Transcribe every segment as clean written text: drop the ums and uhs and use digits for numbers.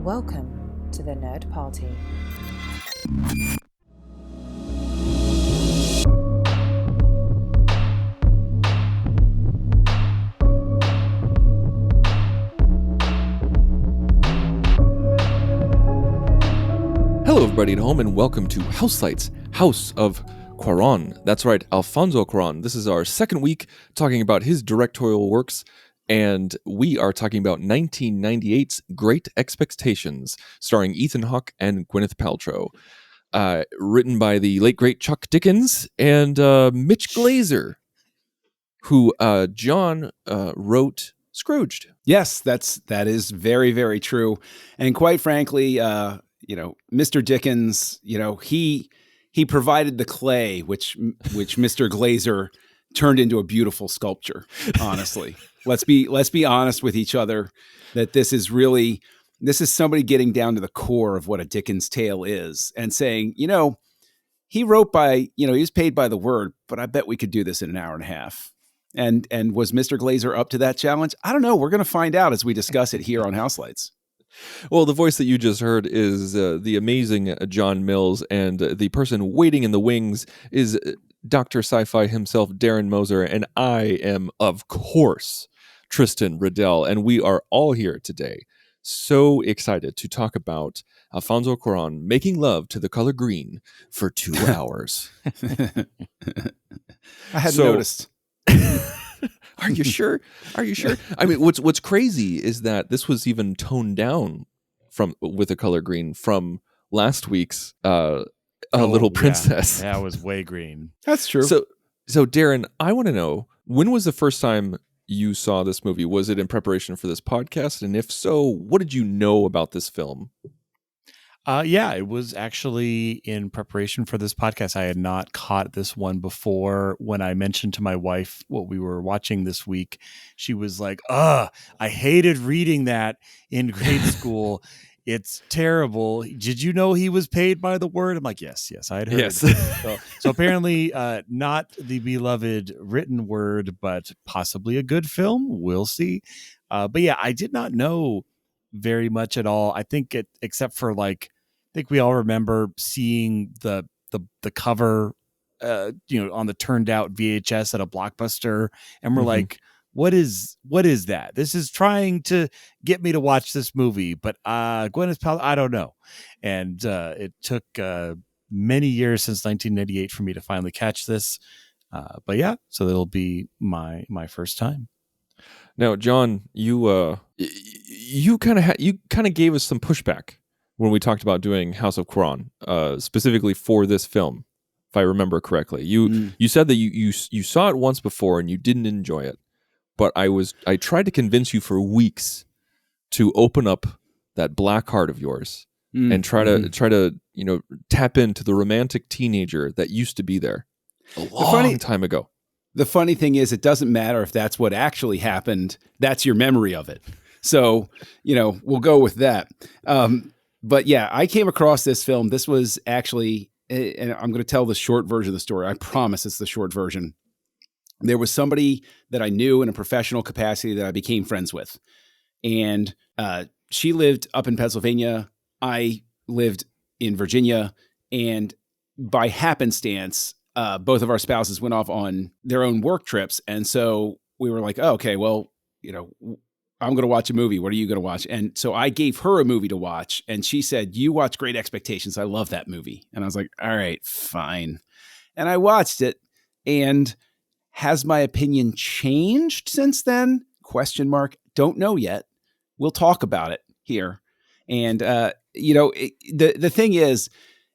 Welcome to the Nerd Party. Hello everybody at home and welcome to Houselights, House of Cuarón. That's right, Alfonso Cuarón. This is our second week talking about his directorial works, and we are talking about 1998's Great Expectations, starring Ethan Hawke and Gwyneth Paltrow. Written by the late great Chuck Dickens and Mitch Glazer, who John wrote Scrooged. Yes, that is very, very true. And quite frankly, Mr. Dickens, he provided the clay, which Mr. Glazer turned into a beautiful sculpture. Honestly, let's be honest with each other that this is somebody getting down to the core of what a Dickens tale is and saying, he wrote he was paid by the word, but I bet we could do this in an hour and a half. And was Mr. Glazer up to that challenge? I don't know. We're going to find out as we discuss it here on Houselights. Well, the voice that you just heard is the amazing John Mills, and the person waiting in the wings is Dr. Sci-Fi himself, Darren Moser, and I am, of course, Tristan Riddell, and we are all here today so excited to talk about Alfonso Cuarón making love to the color green for 2 hours. I hadn't noticed. Are you sure? I mean, what's crazy is that this was even toned down with the color green from last week's Little Princess. Yeah, it was way green. That's true. So Darren, I want to know, when was the first time you saw this movie? Was it in preparation for this podcast? And if so, what did you know about this film? It was actually in preparation for this podcast. I had not caught this one before. When I mentioned to my wife what we were watching this week, she was like, I hated reading that in grade school. It's terrible. Did you know he was paid by the word? I'm like, yes, I had heard. Yes. So apparently not the beloved written word, but possibly a good film. We'll see. But yeah, I did not know very much at all. I think except for I think we all remember seeing the cover, on the turned out VHS at a Blockbuster, and we're like, what is that? This is trying to get me to watch this movie, but Gwyneth Paltrow, I don't know. And it took many years since 1998 for me to finally catch this. But yeah, so that'll be my first time. Now, John, you kind of gave us some pushback when we talked about doing House of Cuarón, specifically for this film, if I remember correctly. You said that you saw it once before and you didn't enjoy it, but I tried to convince you for weeks to open up that black heart of yours and try to tap into the romantic teenager that used to be there a long time ago. The funny thing is, it doesn't matter if that's what actually happened. That's your memory of it. So, we'll go with that. But yeah, I came across this film. This was actually, and I'm going to tell the short version of the story. I promise it's the short version. There was somebody that I knew in a professional capacity that I became friends with. And she lived up in Pennsylvania. I lived in Virginia. And by happenstance, both of our spouses went off on their own work trips. And so we were like, oh, okay, well, I'm going to watch a movie. What are you going to watch? And so I gave her a movie to watch. And she said, you watch Great Expectations. I love that movie. And I was like, all right, fine. And I watched it. And has my opinion changed since then? ? Don't know yet. We'll talk about it here. And, the thing is,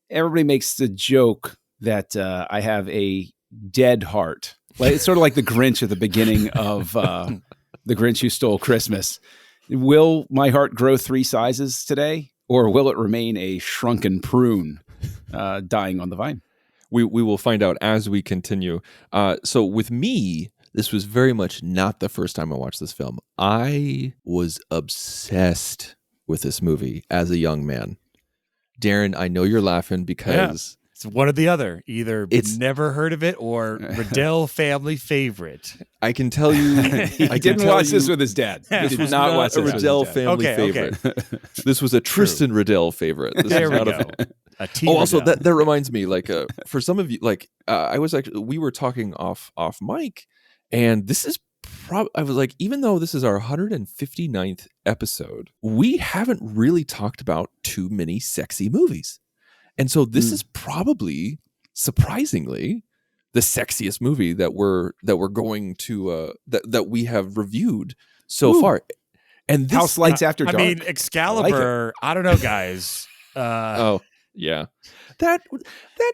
everybody makes the joke that I have a dead heart. It's sort of like the Grinch at the beginning of The Grinch Who Stole Christmas. Will my heart grow 3 sizes today, or will it remain a shrunken prune dying on the vine? We will find out as we continue. So with me, this was very much not the first time I watched this film. I was obsessed with this movie as a young man. Darren, I know you're laughing because It's one or the other. Either It's- never heard of it or Riddell family favorite. I can tell you, He I can didn't tell watch this you with his dad. He this did was not not watch a this with his Riddell dad. family Okay, favorite. This was a Tristan Riddell favorite. This There was we not go. A T Oh, also Riddell. that reminds me, like, for some of you, like, we were talking off mic, and this is I was like, even though this is our 159th episode, we haven't really talked about too many sexy movies, and so this is probably, surprisingly, the sexiest movie that we're going to that we have reviewed so far. And this, House Lights After Dark. I mean, Excalibur. I don't know, guys. oh yeah, that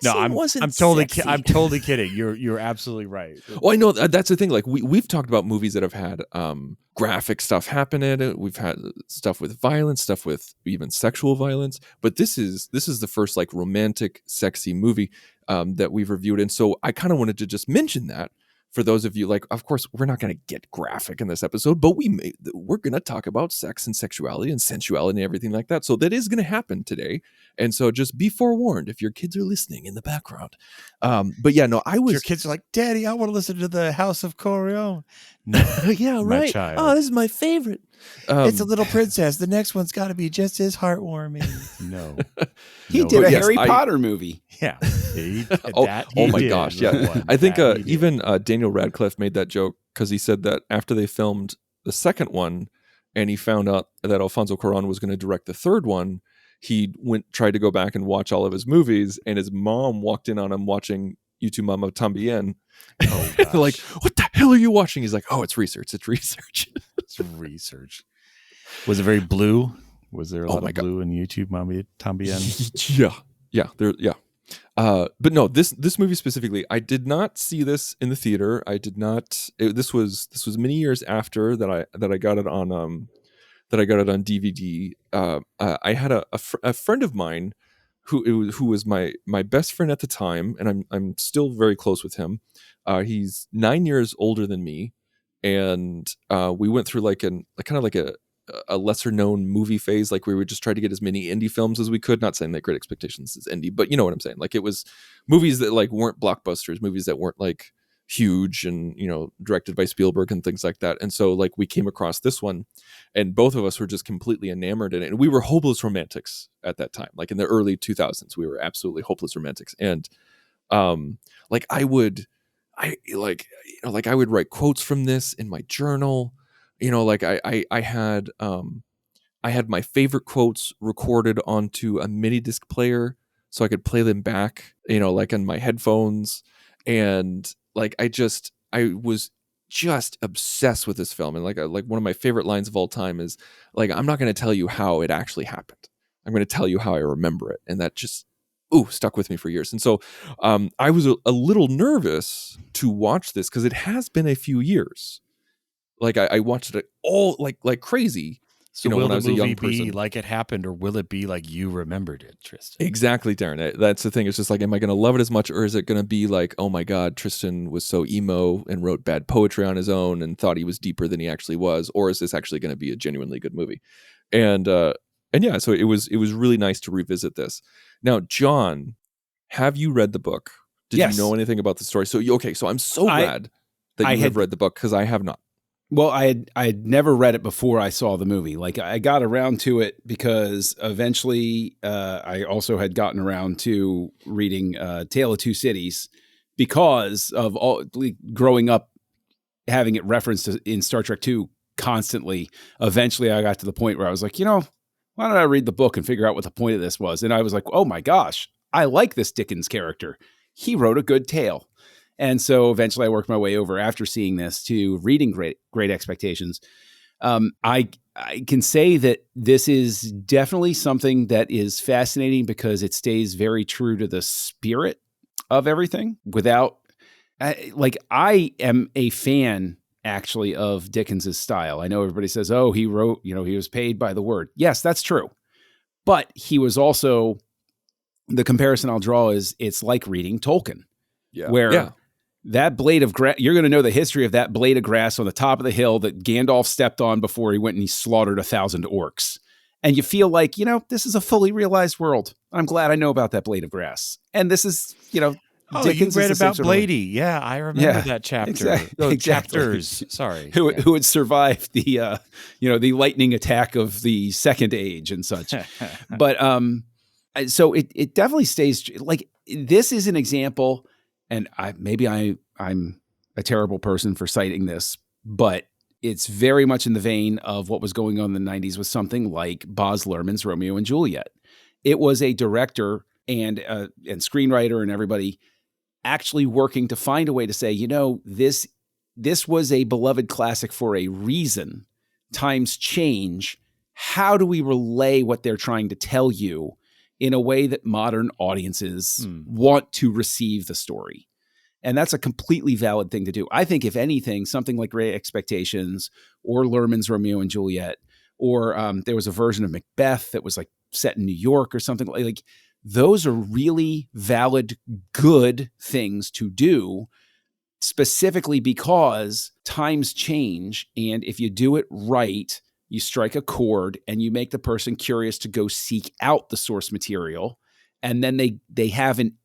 No, scene wasn't. I'm totally sexy. I'm totally kidding. You're absolutely right. Well, I know that's the thing. Like we've talked about movies that have had graphic stuff happen in it. We've had stuff with violence, stuff with even sexual violence. But this is the first like romantic, sexy movie that we've reviewed. And so I kind of wanted to just mention that for those of you, like, of course, we're not going to get graphic in this episode, but we're going to talk about sex and sexuality and sensuality and everything like that. So that is going to happen today. And so just be forewarned if your kids are listening in the background. But yeah, no, Your kids are like, Daddy, I want to listen to the House of Cuarón. No, yeah, my right. child. Oh, this is my favorite. It's a little princess. The next one's got to be just as heartwarming. No, He No. did But a yes, Harry Potter movie. Yeah. He my did, gosh, that yeah. one. I think That he did. even Daniel Radcliffe made that joke because he said that after they filmed the second one and he found out that Alfonso Cuarón was going to direct the third one, he tried to go back and watch all of his movies, and his mom walked in on him watching Y Tu Mama Tambien. Oh, They're like, what the hell are you watching? He's like, oh, it's research. It's research. It's research. Was it very blue? Was there a Oh lot my of God. blue in YouTube, Mommy Tambien? Yeah. But no, this movie specifically, I did not see this in the theater. I did not. This was many years after that I got it on DVD. I had a friend of mine who was my best friend at the time, and I'm still very close with him. He's 9 years older than me, and we went through like a lesser known movie phase. Like we would just try to get as many indie films as we could. Not saying that Great Expectations is indie, but you know what I'm saying. Like it was movies that like weren't blockbusters, movies that weren't like huge and, you know, directed by Spielberg and things like that. And so like we came across this one and both of us were just completely enamored in it. And we were hopeless romantics at that time. Like in the early 2000s, we were absolutely hopeless romantics. And like I would write quotes from this in my journal. You know, like I had my favorite quotes recorded onto a mini disc player so I could play them back, you know, like on my headphones. And like I was just obsessed with this film. And like one of my favorite lines of all time is like, I'm not going to tell you how it actually happened. I'm going to tell you how I remember it. And that just stuck with me for years. And so I was a little nervous to watch this because it has been a few years. Like I watched it all like crazy. So you know, will when the I was a movie young person. be like it happened, or will it be like you remembered it, Tristan? Exactly, Darren. That's the thing. It's just like, am I going to love it as much, or is it going to be like, oh my God, Tristan was so emo and wrote bad poetry on his own and thought he was deeper than he actually was, or is this actually going to be a genuinely good movie? And yeah, so it was really nice to revisit this. Now, John, have you read the book? Did Yes. you know anything about the story? So so I'm so glad that you have read the book because I have not. Well, I had never read it before I saw the movie. Like I got around to it because eventually I also had gotten around to reading Tale of Two Cities because of all growing up having it referenced in Star Trek II constantly. Eventually I got to the point where I was like, you know, why don't I read the book and figure out what the point of this was? And I was like, oh my gosh, I like this Dickens character. He wrote a good tale. And so eventually I worked my way over after seeing this to reading Great Expectations. I can say that this is definitely something that is fascinating because it stays very true to the spirit of everything without I am a fan actually of Dickens's style. I know everybody says, oh, he wrote, you know, he was paid by the word. Yes, that's true. But he was also, the comparison I'll draw is it's like reading Tolkien. Where that blade of grass, you're going to know the history of that blade of grass on the top of the hill that Gandalf stepped on before he went and he slaughtered 1,000 orcs. And you feel like, you know, this is a fully realized world. I'm glad I know about that blade of grass. And this is, Oh, Dickens you read is the same about sort of way. Blady. Yeah, I remember that chapter. Exactly. Chapters. Sorry. Who would survive the, the lightning attack of the Second Age and such. But so it definitely stays like this is an example, and I'm a terrible person for citing this, but it's very much in the vein of what was going on in the 90s with something like Baz Luhrmann's Romeo and Juliet. It was a director and screenwriter and everybody actually working to find a way to say, this was a beloved classic for a reason. Times change. How do we relay what they're trying to tell you in a way that modern audiences want to receive the story? And that's a completely valid thing to do. I think, if anything, something like Great Expectations or Luhrmann's Romeo and Juliet, or there was a version of Macbeth that was like set in New York or something like those are really valid, good things to do, specifically because times change. And if you do it right, you strike a chord and you make the person curious to go seek out the source material. And then they have an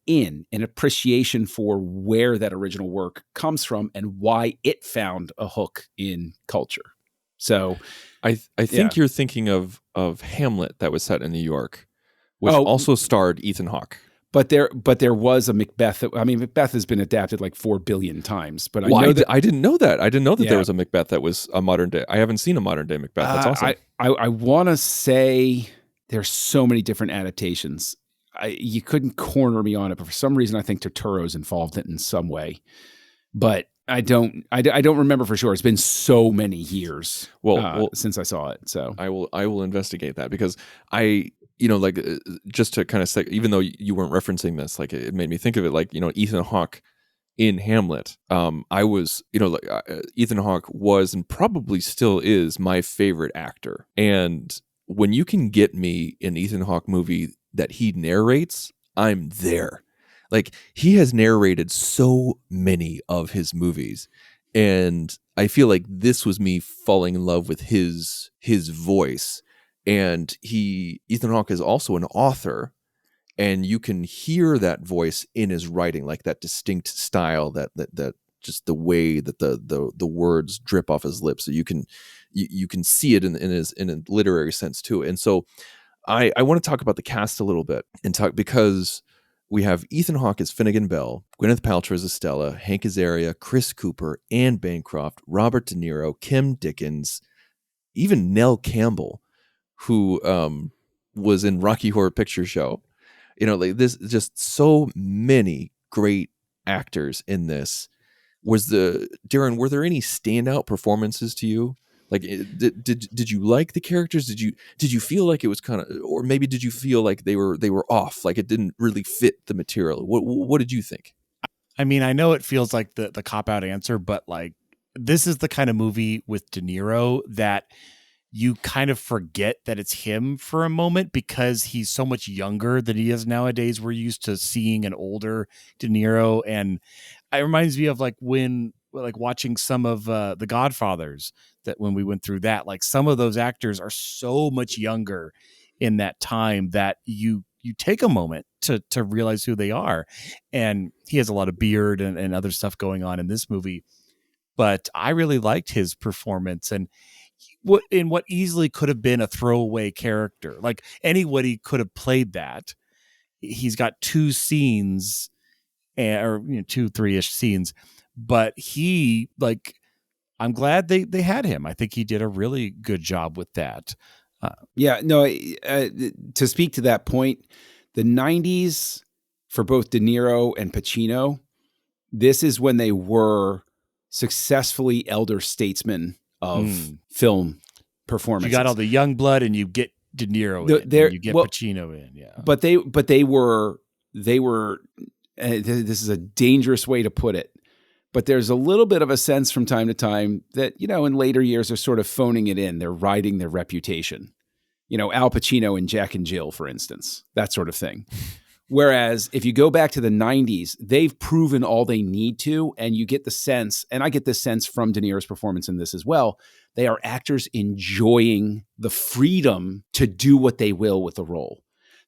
appreciation for where that original work comes from and why it found a hook in culture. So I think you're thinking of Hamlet that was set in New York, which also starred Ethan Hawke. But there was a Macbeth. Macbeth has been adapted like 4 billion times. But I didn't know that. I didn't know that there was a Macbeth that was a modern day. I haven't seen a modern day Macbeth. That's awesome. I want to say there's so many different adaptations. You couldn't corner me on it, but for some reason I think Turturro's involved in some way. But I don't remember for sure. It's been so many years since I saw it. So I will investigate that, because just to kind of say, even though you weren't referencing this, like it made me think of it, like, Ethan Hawke in Hamlet. Ethan Hawke was and probably still is my favorite actor. And when you can get me an Ethan Hawke movie that he narrates, I'm there. Like, he has narrated so many of his movies, and I feel like this was me falling in love with his voice. And Ethan Hawke is also an author, and you can hear that voice in his writing, like that distinct style, that just the way that the words drip off his lips. So you can see it in a literary sense too. And so I want to talk about the cast a little bit because we have Ethan Hawke as Finnegan Bell, Gwyneth Paltrow as Estella, Hank Azaria, Chris Cooper, Anne Bancroft, Robert De Niro, Kim Dickens, even Nell Campbell, who was in Rocky Horror Picture Show. This, just so many great actors in this. Darren, were there any standout performances to you? Like, did you like the characters? Did you feel like it was kind of, or maybe did you feel like they were off, like it didn't really fit the material? What did you think? I mean, I know it feels like the cop out answer, but like, this is the kind of movie with De Niro that you kind of forget that it's him for a moment, because he's so much younger than he is nowadays. We're used to seeing an older De Niro, and it reminds me of watching some of The Godfathers, that when we went through that, like, some of those actors are so much younger in that time that you take a moment to realize who they are. And he has a lot of beard and other stuff going on in this movie, but I really liked his performance. And what easily could have been a throwaway character, like anybody could have played that. He's got 2 scenes, or 2-3-ish scenes, but I'm glad they had him. I think he did a really good job with that. To speak to that point, the 90s for both De Niro and Pacino, this is when they were successfully elder statesmen of film performances. You got all the young blood, and you get De Niro in, and you get Pacino in. Yeah, but they were. This is a dangerous way to put it, but there's a little bit of a sense from time to time that, in later years are sort of phoning it in. They're riding their reputation. Al Pacino in Jack and Jill, for instance, that sort of thing. Whereas if you go back to the 90s, they've proven all they need to, and you get the sense, and I get this sense from De Niro's performance in this as well, they are actors enjoying the freedom to do what they will with the role.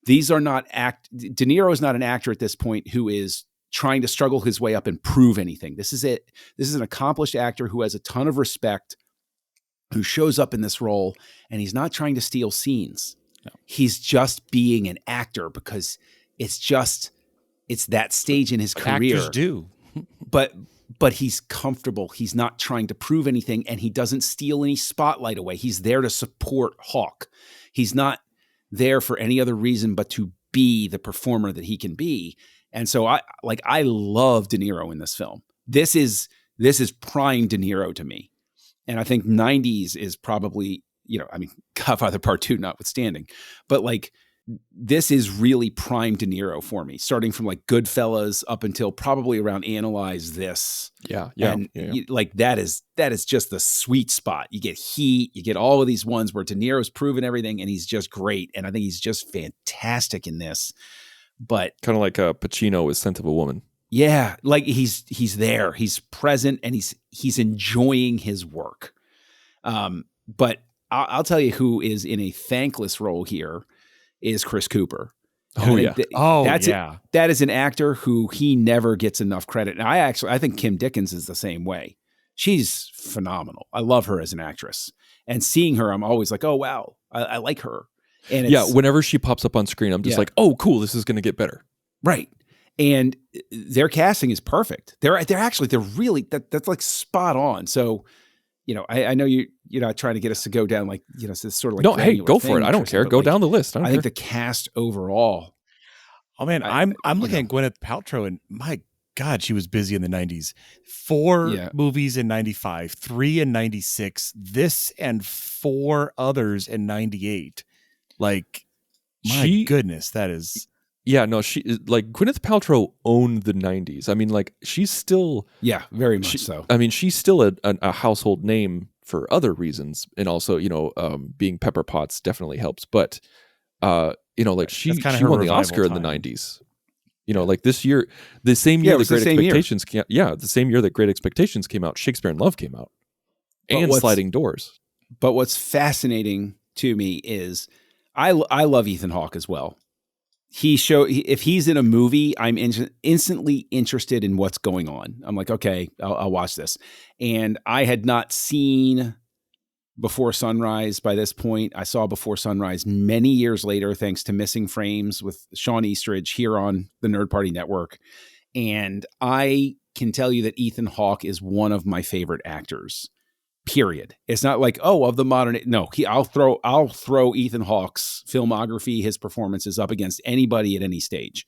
These are not De Niro is not an actor at this point who is trying to struggle his way up and prove anything. This is it. This is an accomplished actor who has a ton of respect, who shows up in this role, and he's not trying to steal scenes. No. He's just being an actor because it's that stage in his career. Actors do. But he's comfortable. He's not trying to prove anything, and he doesn't steal any spotlight away. He's there to support Hawk. He's not there for any other reason but to be the performer that he can be. And so I love De Niro in this film. This is prime De Niro to me. And I think 90s is probably, Godfather Part 2 notwithstanding, but like this is really prime De Niro for me, starting from like Goodfellas up until probably around Analyze This. Yeah. Like that is just the sweet spot. You get Heat, you get all of these ones where De Niro's proven everything and he's just great. And I think he's just fantastic in this. But kind of like Pacino with Scent of a Woman. Yeah, like he's there, he's present, and he's enjoying his work. But I'll tell you who is in a thankless role here is Chris Cooper. That is an actor who he never gets enough credit. And I think Kim Dickens is the same way. She's phenomenal. I love her as an actress, and seeing her, I'm always like, oh wow, I like her. And whenever she pops up on screen, I'm just like, oh cool, this is going to get better. Right. And their casting is perfect. They're really that's like spot on. So, I know you're not trying to get us to go down like, it's sort of like, no, hey, go for it. I don't care. Go down the list. I think the cast overall. Oh man, I'm looking at Gwyneth Paltrow, and my God, she was busy in the 90s. 4 movies in 95, 3 in 96, this and 4 others in 98. Like, my goodness, that is. Yeah, no, she like Gwyneth Paltrow owned the 90s. I mean, like she's still very much so. I mean, she's still a household name for other reasons, and also being Pepper Potts definitely helps. But like she won the Oscar in the 90s. Like this year, the same year that Great Expectations came out, Shakespeare in Love came out, and Sliding Doors. But what's fascinating to me is I love Ethan Hawke as well. If he's in a movie, I'm instantly interested in what's going on. I'm like, okay, I'll watch this. And I had not seen Before Sunrise by this point. I saw Before Sunrise many years later, thanks to Missing Frames with Sean Eastridge here on the Nerd Party Network. And I can tell you that Ethan Hawke is one of my favorite actors. Period. It's not like, of the modern. No, I'll throw Ethan Hawke's filmography, his performances up against anybody at any stage.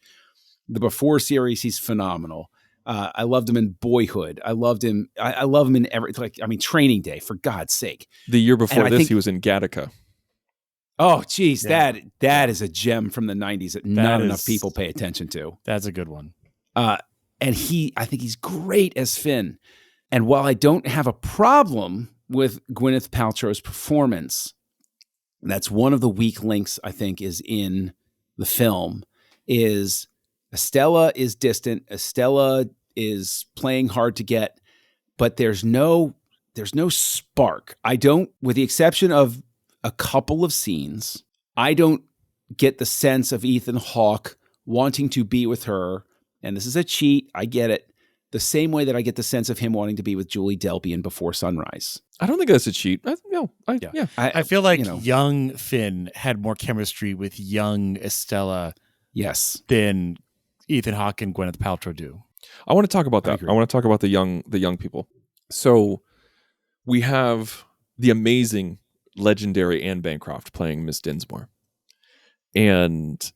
The Before series, he's phenomenal. I loved him in Boyhood. I loved him. I love him in Training Day, for God's sake. The year before this, he was in Gattaca. Oh, geez, that is a gem from the 90s that not enough people pay attention to. That's a good one. And I think he's great as Finn. And while I don't have a problem with Gwyneth Paltrow's performance, that's one of the weak links I think is in the film, is Estella is distant. Estella is playing hard to get, but there's no spark. With the exception of a couple of scenes, I don't get the sense of Ethan Hawke wanting to be with her. And this is a cheat. I get it. The same way that I get the sense of him wanting to be with Julie Delpy in Before Sunrise. I don't think that's a cheat. I feel like young Finn had more chemistry with young Estella than Ethan Hawke and Gwyneth Paltrow do. I want to talk about that. I want to talk about the young people. So we have the amazing, legendary Anne Bancroft playing Miss Dinsmore. And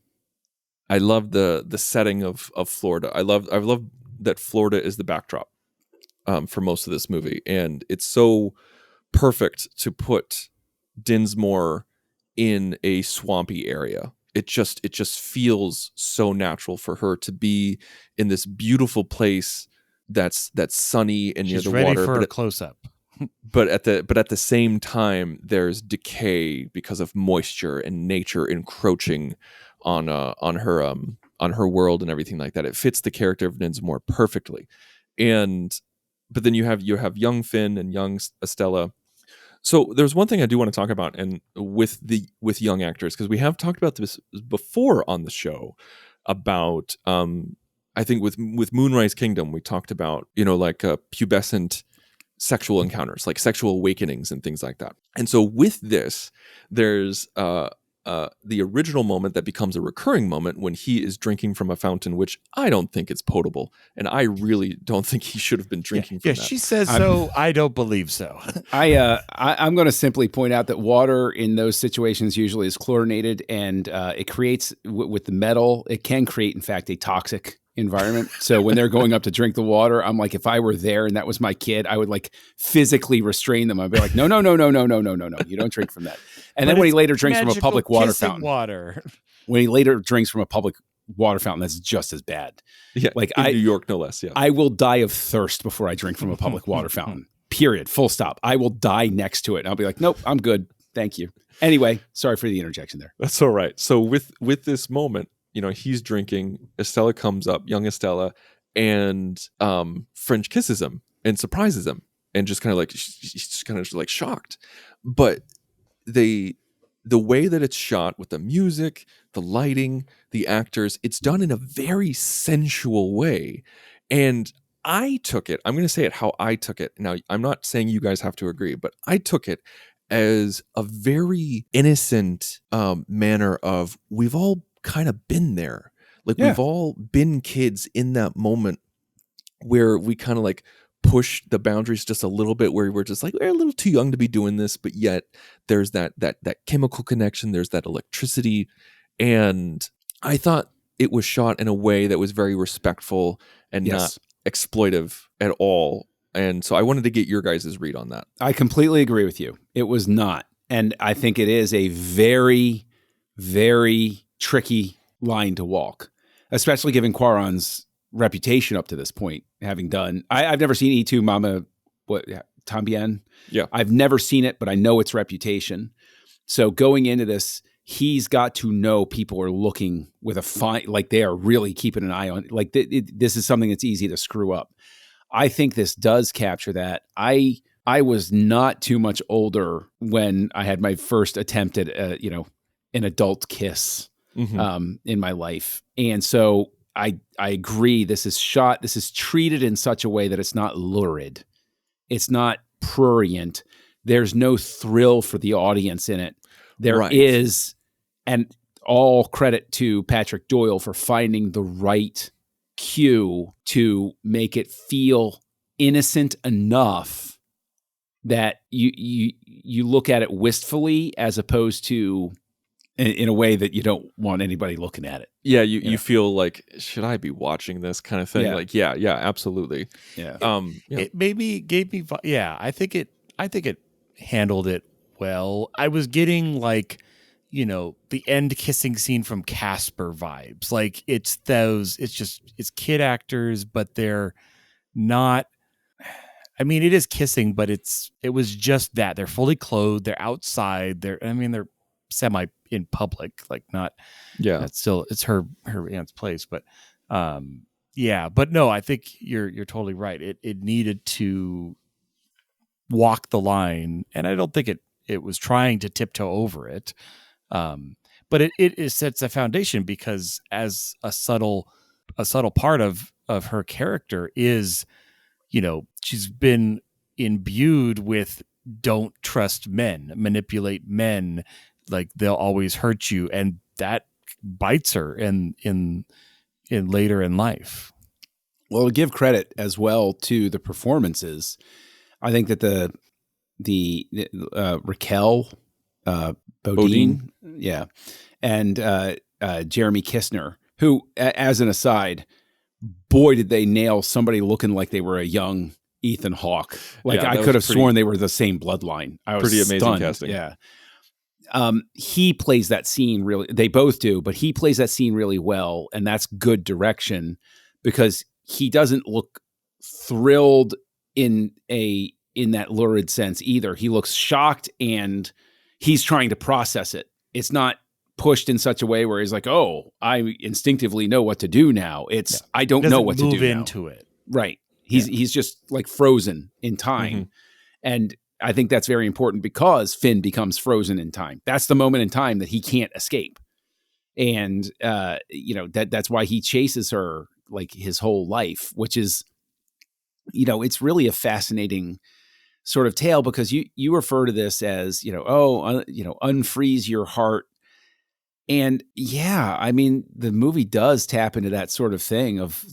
I love the setting of Florida. I love that Florida is the backdrop for most of this movie, and it's so perfect to put Dinsmore in a swampy area. It just feels so natural for her to be in this beautiful place that's sunny and near the ready water. For a close up. But at the same time, there's decay because of moisture and nature encroaching on her world and everything like that. It fits the character of Dinsmore perfectly. But then you have young Finn and young Estella. So there's one thing I do want to talk about, and with young actors, because we have talked about this before on the show about I think with Moonrise Kingdom we talked about like pubescent sexual encounters, like sexual awakenings and things like that. And so with this, there's the original moment that becomes a recurring moment when he is drinking from a fountain, which I don't think is potable, and I really don't think he should have been drinking from that. She says so. I don't believe so. I'm going to simply point out that water in those situations usually is chlorinated, and it creates with the metal. It can create, in fact, a toxic environment. So when they're going up to drink the water, I'm like, if I were there and that was my kid, I would like physically restrain them. I'd be like, no, you don't drink from that. And then when he later drinks from a public water fountain, when he later drinks from a public water fountain, that's just as bad. Yeah, like in New York, no less. Yeah, I will die of thirst before I drink from a public water fountain. Period. Full stop. I will die next to it. And I'll be like, nope, I'm good. Thank you. Anyway, sorry for the interjection there. That's all right. So with this moment, he's drinking. Estella comes up, young Estella, and French kisses him and surprises him, and just kind of like she's just kind of like shocked. But the way that it's shot with the music, the lighting, the actors, it's done in a very sensual way. And I took it, I'm going to say it how I took it. Now, I'm not saying you guys have to agree, but I took it as a very innocent manner of, we've all kind of been there. Like we've all been kids in that moment where we kind of like push the boundaries just a little bit, where we're just like, we're a little too young to be doing this, but yet there's that chemical connection, there's that electricity. And I thought it was shot in a way that was very respectful and not exploitive at all. And so I wanted to get your guys' read on that. I completely agree with you. It was not. And I think it is a very, very tricky line to walk, especially given Cuarón's reputation up to this point, having done, I've never seen E2 Mama, Tambien? Yeah. I've never seen it, but I know its reputation. So going into this, he's got to know people are looking with a fine, like they are really keeping an eye on, like this is something that's easy to screw up. I think this does capture that. I was not too much older when I had my first attempt at, an adult kiss in my life. And so I agree. This is treated in such a way that it's not lurid. It's not prurient. There's no thrill for the audience in it. There is, and all credit to Patrick Doyle for finding the right cue to make it feel innocent enough that you look at it wistfully, as opposed to in a way that you don't want anybody looking at it. Yeah, you feel like, should I be watching this kind of thing? Yeah. Like, yeah, absolutely. Yeah. It maybe gave me, I think it handled it well. I was getting like, the end kissing scene from Casper vibes. Like it's kid actors, but they're not, I mean, it is kissing, but it was just that they're fully clothed. They're outside. They're semi in public, like not, that's still, it's her aunt's place, but but no, I think you're totally right. It needed to walk the line, and I don't think it was trying to tiptoe over it. But it sets a foundation, because as a subtle part of her character is, she's been imbued with don't trust men, manipulate men, like they'll always hurt you, and that bites her in later in life. Well, give credit as well to the performances. I think that the Raquel Bodine, and Jeremy Kistner, who, as an aside, boy, did they nail somebody looking like they were a young Ethan Hawke. Like I could have sworn they were the same bloodline. I was pretty amazing stunned. casting. Yeah. He plays that scene really, they both do, but he plays that scene really well. And that's good direction, because he doesn't look thrilled in that lurid sense either. He looks shocked, and he's trying to process it. It's not pushed in such a way where he's like, oh, I instinctively know what to do now. It's, I don't know what to do into now. It. Right. He's just like frozen in time. And I think that's very important because Finn becomes frozen in time. That's the moment in time that he can't escape. And, that's why he chases her like his whole life, which is, it's really a fascinating sort of tale because you refer to this as, unfreeze your heart. And yeah, I mean, the movie does tap into that sort of thing of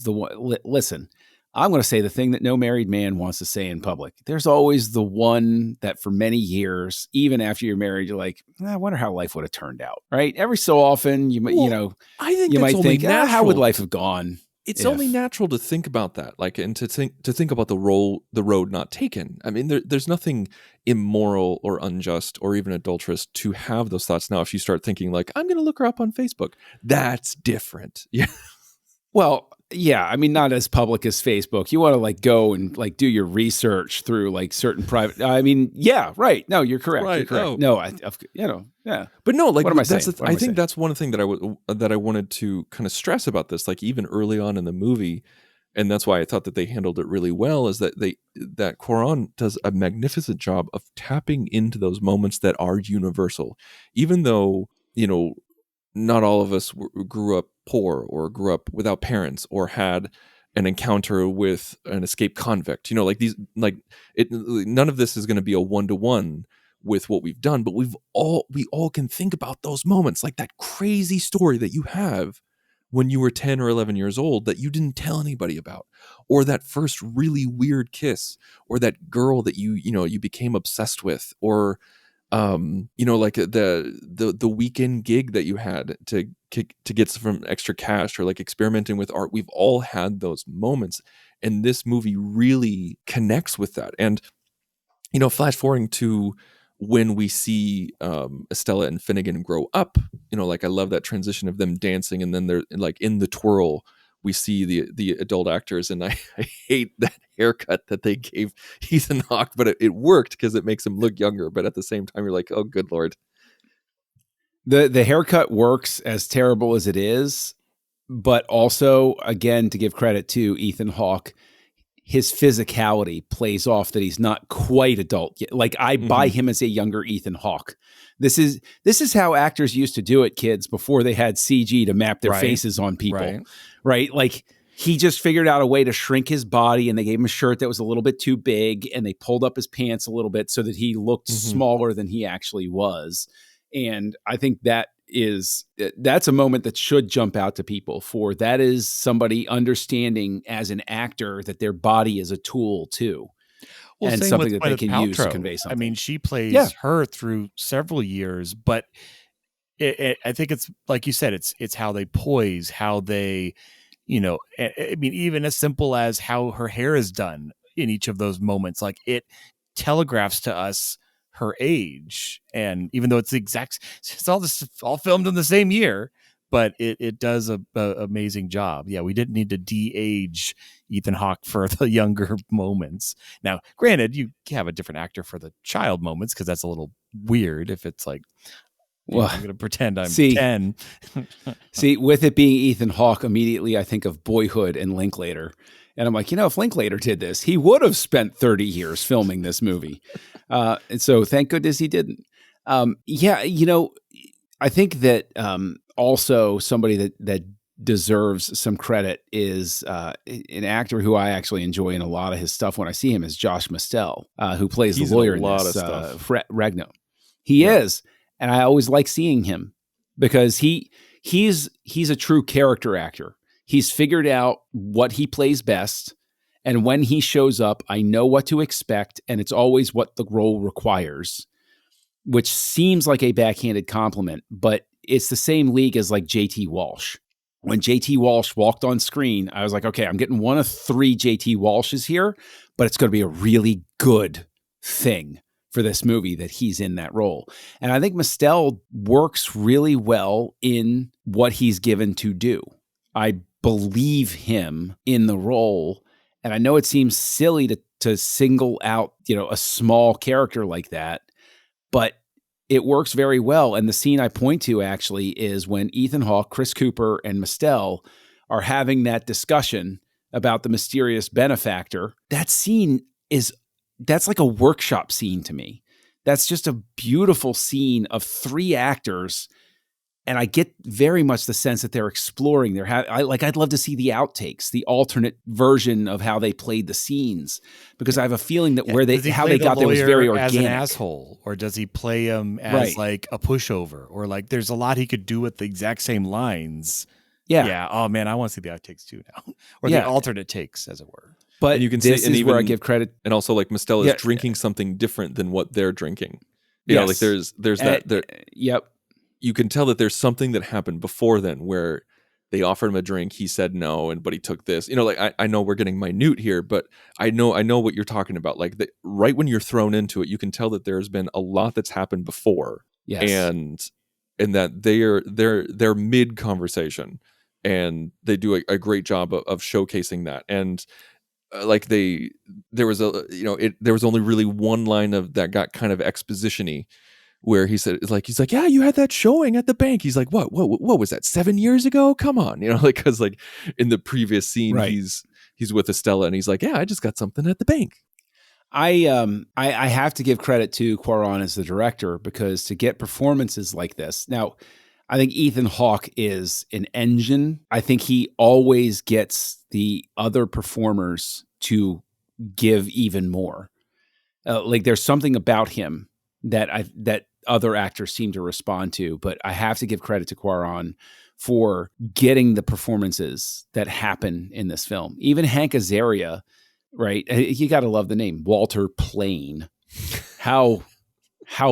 listen, I'm going to say the thing that no married man wants to say in public. There's always the one that for many years, even after you're married, you're like, I wonder how life would have turned out, right? Every so often, I think you that's might only think, natural. how would life have gone? It's only natural to think about that, like, and to think about the road not taken. I mean, there's nothing immoral or unjust or even adulterous to have those thoughts. Now, if you start thinking like, I'm going to look her up on Facebook, that's different. Yeah. Well, yeah, I mean, not as public as Facebook. You want to like go and like do your research through like certain private. I mean, yeah, right. No, you're correct. Right. You're correct. Yeah. But no, like what am I saying? I think that's one thing that I wanted to kind of stress about this. Like even early on in the movie, and that's why I thought that they handled it really well. Is that that Cuarón does a magnificent job of tapping into those moments that are universal, even though not all of us grew up poor or grew up without parents or had an encounter with an escaped convict. None of this is going to be a one-to-one with what we've done, but we all can think about those moments, like that crazy story that you have when you were 10 or 11 years old that you didn't tell anybody about, or that first really weird kiss, or that girl that you became obsessed with, or like the weekend gig that you had to get some extra cash, or like experimenting with art. We've all had those moments, and this movie really connects with that. And flash forwarding to when we see Estella and Finnegan grow up, like I love that transition of them dancing, and then they're like in the twirl. We see the adult actors, and I hate that haircut that they gave Ethan Hawke, but it worked because it makes him look younger. But at the same time, you're like, oh, good Lord. The haircut works, as terrible as it is, but also, again, to give credit to Ethan Hawke, his physicality plays off that he's not quite adult yet. Like I buy him as a younger Ethan Hawke. This is how actors used to do it, kids, before they had CG to map their faces on people. Right? Like he just figured out a way to shrink his body, and they gave him a shirt that was a little bit too big, and they pulled up his pants a little bit so that he looked smaller than he actually was. And I think that's a moment that should jump out to people, for that is somebody understanding as an actor that their body is a tool too. Well, and something that they can use to convey something. I mean, she plays her through several years, but I think it's like you said, it's how they poise, how they, I mean, even as simple as how her hair is done in each of those moments, like it telegraphs to us her age. And even though it's all filmed in the same year, but it does a amazing job. Yeah, we didn't need to de-age Ethan Hawke for the younger moments. Now, granted, you have a different actor for the child moments, because that's a little weird if it's like, well, I'm going to pretend I'm 10. See, with it being Ethan Hawke, immediately I think of Boyhood and Linklater. And I'm like, if Linklater did this, he would have spent 30 years filming this movie. And so thank goodness he didn't. I think that also somebody that deserves some credit is an actor who I actually enjoy in a lot of his stuff when I see him, is Josh Mastel, who plays the lawyer in this, Ragno. He is. And I always like seeing him because he's a true character actor. He's figured out what he plays best. And when he shows up, I know what to expect. And it's always what the role requires, which seems like a backhanded compliment, but it's the same league as like JT Walsh. When JT Walsh walked on screen, I was like, okay, I'm getting one of 3 JT Walshes here, but it's going to be a really good thing for this movie that he's in that role. And I think Mastel works really well in what he's given to do. I believe him in the role. And I know it seems silly to single out, a small character like that, but it works very well. And the scene I point to actually is when Ethan Hawke, Chris Cooper, and Mastel are having that discussion about the mysterious benefactor. That scene is that's like a workshop scene to me. That's just a beautiful scene of 3 actors. And I get very much the sense that they're exploring I'd love to see the outtakes, the alternate version of how they played the scenes, because I have a feeling that how they got there was very organic. As an asshole, or does he play him as like a pushover, or like there's a lot he could do with the exact same lines. Yeah. Oh man, I want to see the outtakes too now, or the alternate takes, as it were. But and you can this see, is where I give credit, and also like Mostella is drinking something different than what they're drinking. You know, like there's that. Yep. You can tell that there's something that happened before then where they offered him a drink, he said no, but he took this. You know, like I know we're getting minute here, but I know what you're talking about. Like right when you're thrown into it, you can tell that there's been a lot that's happened before. Yes. And that they're mid conversation, and they do a great job of showcasing that. And there was only really one line of that got kind of exposition-y, where he's like, yeah, you had that showing at the bank. He's like, what was that, 7 years ago? Come on. You know, like, cause like in the previous scene, he's with Estella and he's like, yeah, I just got something at the bank. I have to give credit to Cuarón as the director, because to get performances like this. Now, I think Ethan Hawke is an engine. I think he always gets the other performers to give even more. Like there's something about him that other actors seem to respond to, but I have to give credit to Cuarón for getting the performances that happen in this film. Even Hank Azaria, right? You got to love the name Walter Plain. How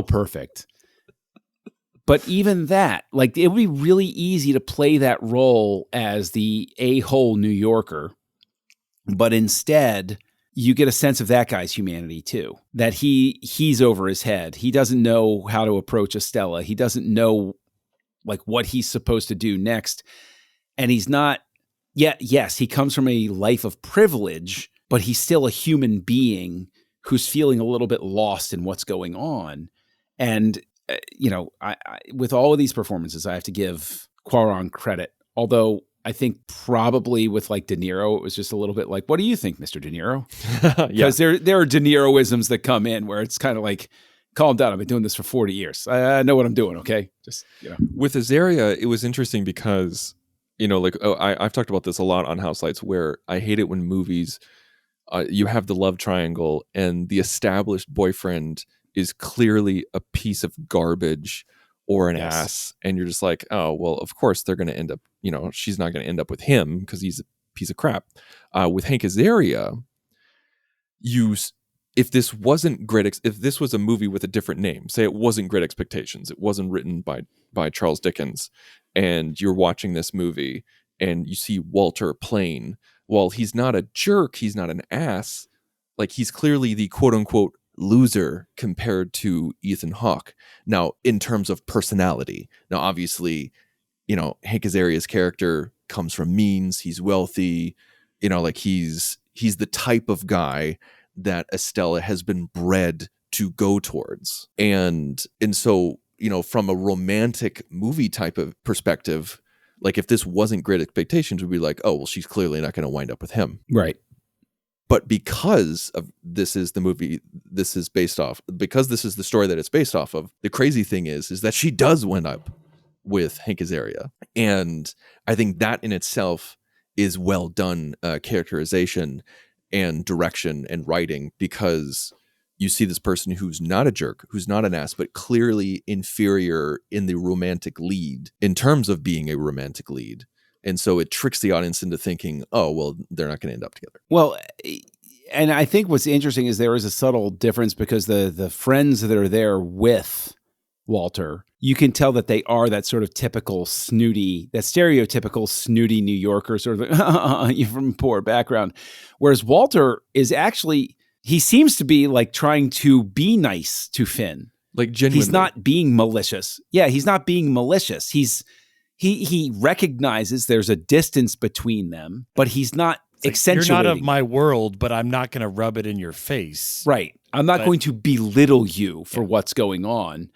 perfect. But even that, like, it would be really easy to play that role as the a-hole New Yorker, but instead you get a sense of that guy's humanity too, that he's over his head. He doesn't know how to approach Estella. He doesn't know like what he's supposed to do next. And he's not, yes, he comes from a life of privilege, but he's still a human being who's feeling a little bit lost in what's going on. And, I with all of these performances, I have to give Cuarón credit, although I think probably with like De Niro, it was just a little bit like, what do you think, Mr. De Niro? Because there are De Niro-isms that come in where it's kind of like, calm down. I've been doing this for 40 years. I know what I'm doing. Okay. Just, With Azaria, it was interesting because, I've talked about this a lot on Houselights, where I hate it when movies, you have the love triangle and the established boyfriend is clearly a piece of garbage or an ass, and you're just like, oh, well, of course they're going to end up, she's not going to end up with him because he's a piece of crap. With Hank Azaria, if this wasn't if this was a movie with a different name, say it wasn't Great Expectations, it wasn't written by Charles Dickens, and you're watching this movie and you see Walter Plain, well, he's not a jerk, he's not an ass, like he's clearly the quote unquote loser compared to Ethan Hawke. Now, in terms of personality, now obviously, Hank Azaria's character comes from means, he's wealthy, like he's the type of guy that Estella has been bred to go towards. And so, from a romantic movie type of perspective, like if this wasn't Great Expectations, we'd be like, oh, well, she's clearly not going to wind up with him. Right. But because of this is the movie this is based off, because this is the story that it's based off of, the crazy thing is that she does wind up with Hank Azaria. And I think that in itself is well done characterization and direction and writing, because you see this person who's not a jerk, who's not an ass, but clearly inferior in the romantic lead in terms of being a romantic lead. And so it tricks the audience into thinking, oh, well, they're not going to end up together. Well, and I think what's interesting is there is a subtle difference, because the friends that are there with Walter, you can tell that they are that sort of typical snooty, that stereotypical snooty New Yorker, sort of you're from a poor background. Whereas Walter is actually, he seems to be like trying to be nice to Finn. Like genuinely. He's not being malicious. Yeah, he's not being malicious. He recognizes there's a distance between them, but he's not accentuating. You're not of my world, but I'm not going to rub it in your face. Right. I'm not going to belittle you for what's going on.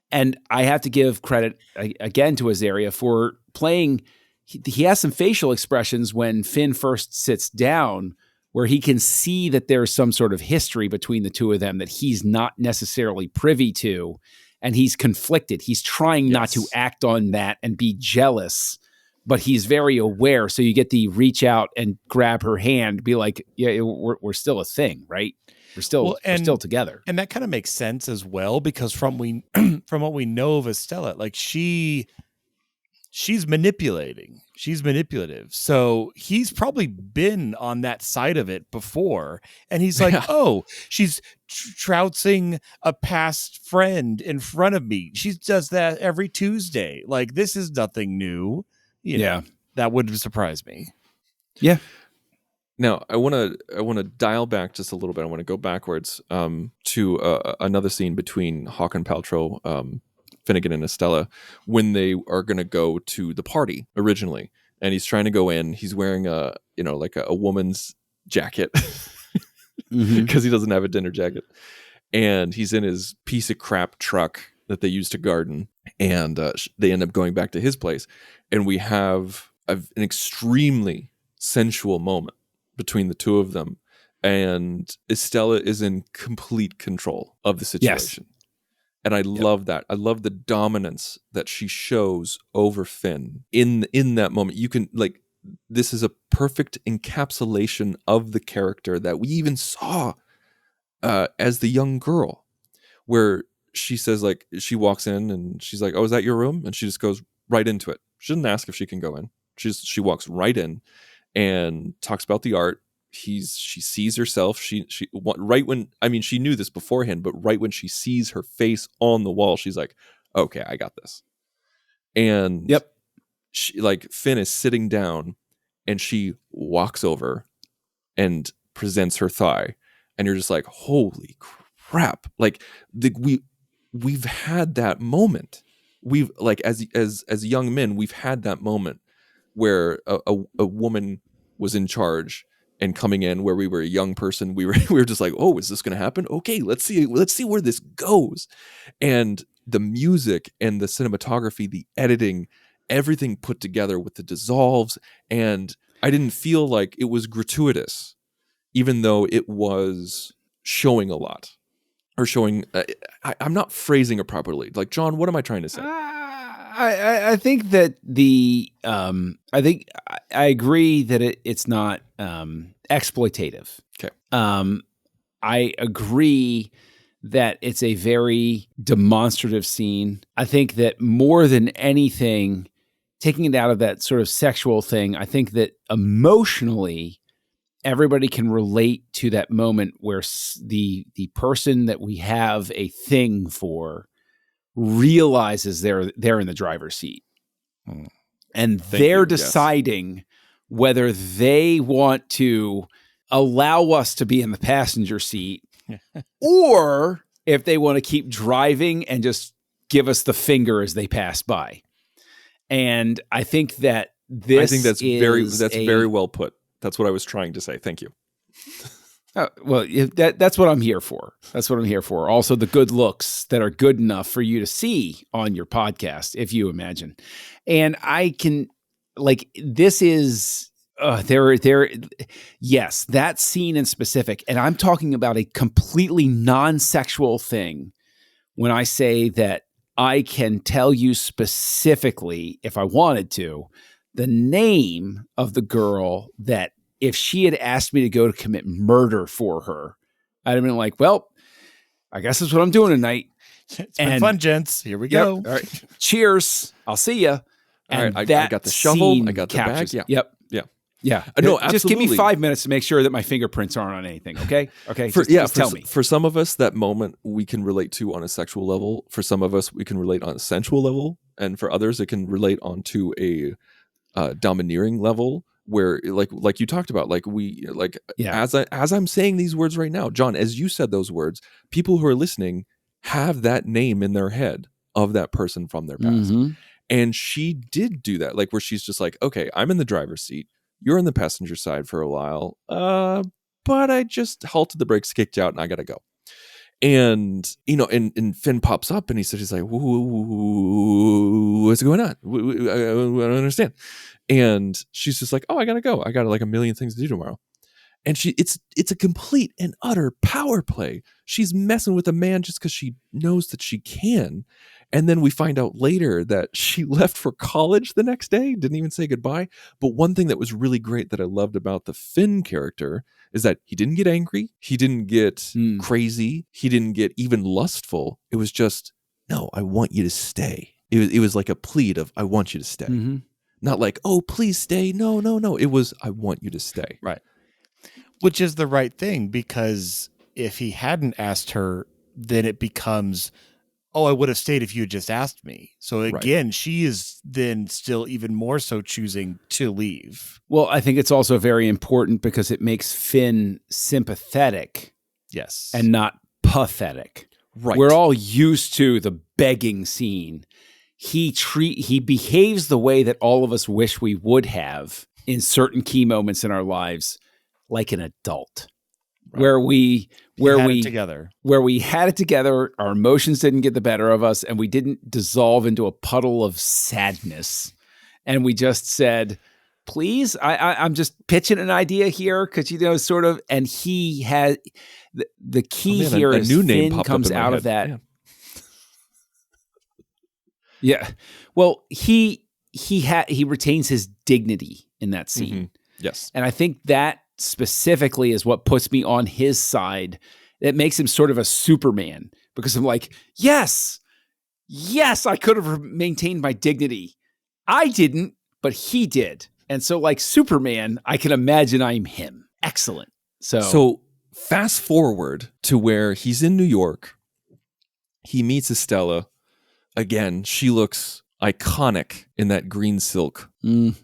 And I have to give credit again to Azaria for playing. He has some facial expressions when Finn first sits down where he can see that there's some sort of history between the two of them that he's not necessarily privy to, and he's conflicted. He's trying not to act on that and be jealous, but he's very aware. So you get the reach out and grab her hand, be like, yeah, we're still a thing, right? We're still together. And that kind of makes sense as well, because from what we know of Estella, like she's manipulating. She's manipulative. So he's probably been on that side of it before. And he's like, oh, she's trouncing a past friend in front of me. She does that every Tuesday. Like, this is nothing new. You know, that wouldn't surprise me. Yeah. Now, I want to dial back just a little bit. I want to go backwards to another scene between Hawk and Paltrow, Finnegan and Estella, when they are going to go to the party originally. And he's trying to go in. He's wearing a woman's jacket because he doesn't have a dinner jacket. And he's in his piece of crap truck that they used to garden. And they end up going back to his place. And we have an extremely sensual moment between the two of them, and Estella is in complete control of the situation. Yes. And I love that. I love the dominance that she shows over Finn in that moment. You can, like, this is a perfect encapsulation of the character that we even saw as the young girl, where she says, like, she walks in and she's like, oh, is that your room? And she just goes right into it. She doesn't ask if she can go in. She walks right in and talks about the art. She sees herself. She knew this beforehand, but right when she sees her face on the wall, she's like, okay, I got this. And she, like, Finn is sitting down and she walks over and presents her thigh. And you're just like, holy crap. Like, we've had that moment. We've, like, as young men, we've had that moment where a woman was in charge and coming in, where we were a young person. We were just like, oh, is this going to happen? Okay, let's see where this goes. And the music and the cinematography, the editing, everything put together with the dissolves. And I didn't feel like it was gratuitous, even though it was showing a lot, or showing, I'm not phrasing it properly. Like, John, what am I trying to say? I think that I agree that it's not exploitative. Okay. I agree that it's a very demonstrative scene. I think that more than anything, taking it out of that sort of sexual thing, I think that emotionally, everybody can relate to that moment where the person that we have a thing for realizes they're in the driver's seat, and they're deciding whether they want to allow us to be in the passenger seat or if they want to keep driving and just give us the finger as they pass by. And I think that's very well put. That's what I was trying to say. Thank you. Well, that's what I'm here for. That's what I'm here for. Also, the good looks that are good enough for you to see on your podcast, if you imagine. And I can, like, this is yes, that scene in specific. And I'm talking about a completely non-sexual thing when I say that I can tell you specifically, if I wanted to, the name of the girl that, if she had asked me to go to commit murder for her, I'd have been like, well, I guess that's what I'm doing tonight. It's been fun, gents. Here we go. All right. Cheers. I'll see you. And I got the shovel. I got the bag. Yeah. Yeah. No, absolutely. Just give me 5 minutes to make sure that my fingerprints aren't on anything. Okay. Okay. Just tell me. For some of us, that moment we can relate to on a sexual level. For some of us, we can relate on a sensual level. And for others, it can relate onto a domineering level, where like you talked about, as I'm saying these words right now, John, as you said those words, people who are listening have that name in their head of that person from their past. Mm-hmm. And she did do that, like, where she's just like, okay, I'm in the driver's seat, you're in the passenger side for a while, but I just halted the brakes, kicked you out, and I gotta go. And, and Finn pops up and he's like, what's going on? I don't understand. And she's just like, oh, I gotta go. I got like a million things to do tomorrow. And it's a complete and utter power play. She's messing with a man just because she knows that she can. And then we find out later that she left for college the next day, didn't even say goodbye. But one thing that was really great that I loved about the Finn character is that he didn't get angry. He didn't get crazy. He didn't get even lustful. It was just, no, I want you to stay. It was like a plead of, I want you to stay. Mm-hmm. Not like, oh, please stay. No. It was, I want you to stay. Right. Which is the right thing, because if he hadn't asked her, then it becomes, oh, I would have stayed if you had just asked me. So again, she is then still even more so choosing to leave. Well, I think it's also very important because it makes Finn sympathetic. Yes. And not pathetic. Right. We're all used to the begging scene. He behaves the way that all of us wish we would have in certain key moments in our lives, like an adult, right. where we had it together, our emotions didn't get the better of us, and we didn't dissolve into a puddle of sadness. And we just said, please, I'm just pitching an idea here because, sort of, and he has, the key here is new name Finn popped comes up in my out head. of that. Yeah. Well, he retains his dignity in that scene. Mm-hmm. Yes. And I think that specifically is what puts me on his side. It makes him sort of a Superman, because I'm like, yes, I could have maintained my dignity. I didn't, but he did. And so like Superman, I can imagine I'm him. Excellent. So fast forward to where he's in New York. He meets Estella. Again, she looks iconic in that green silk. And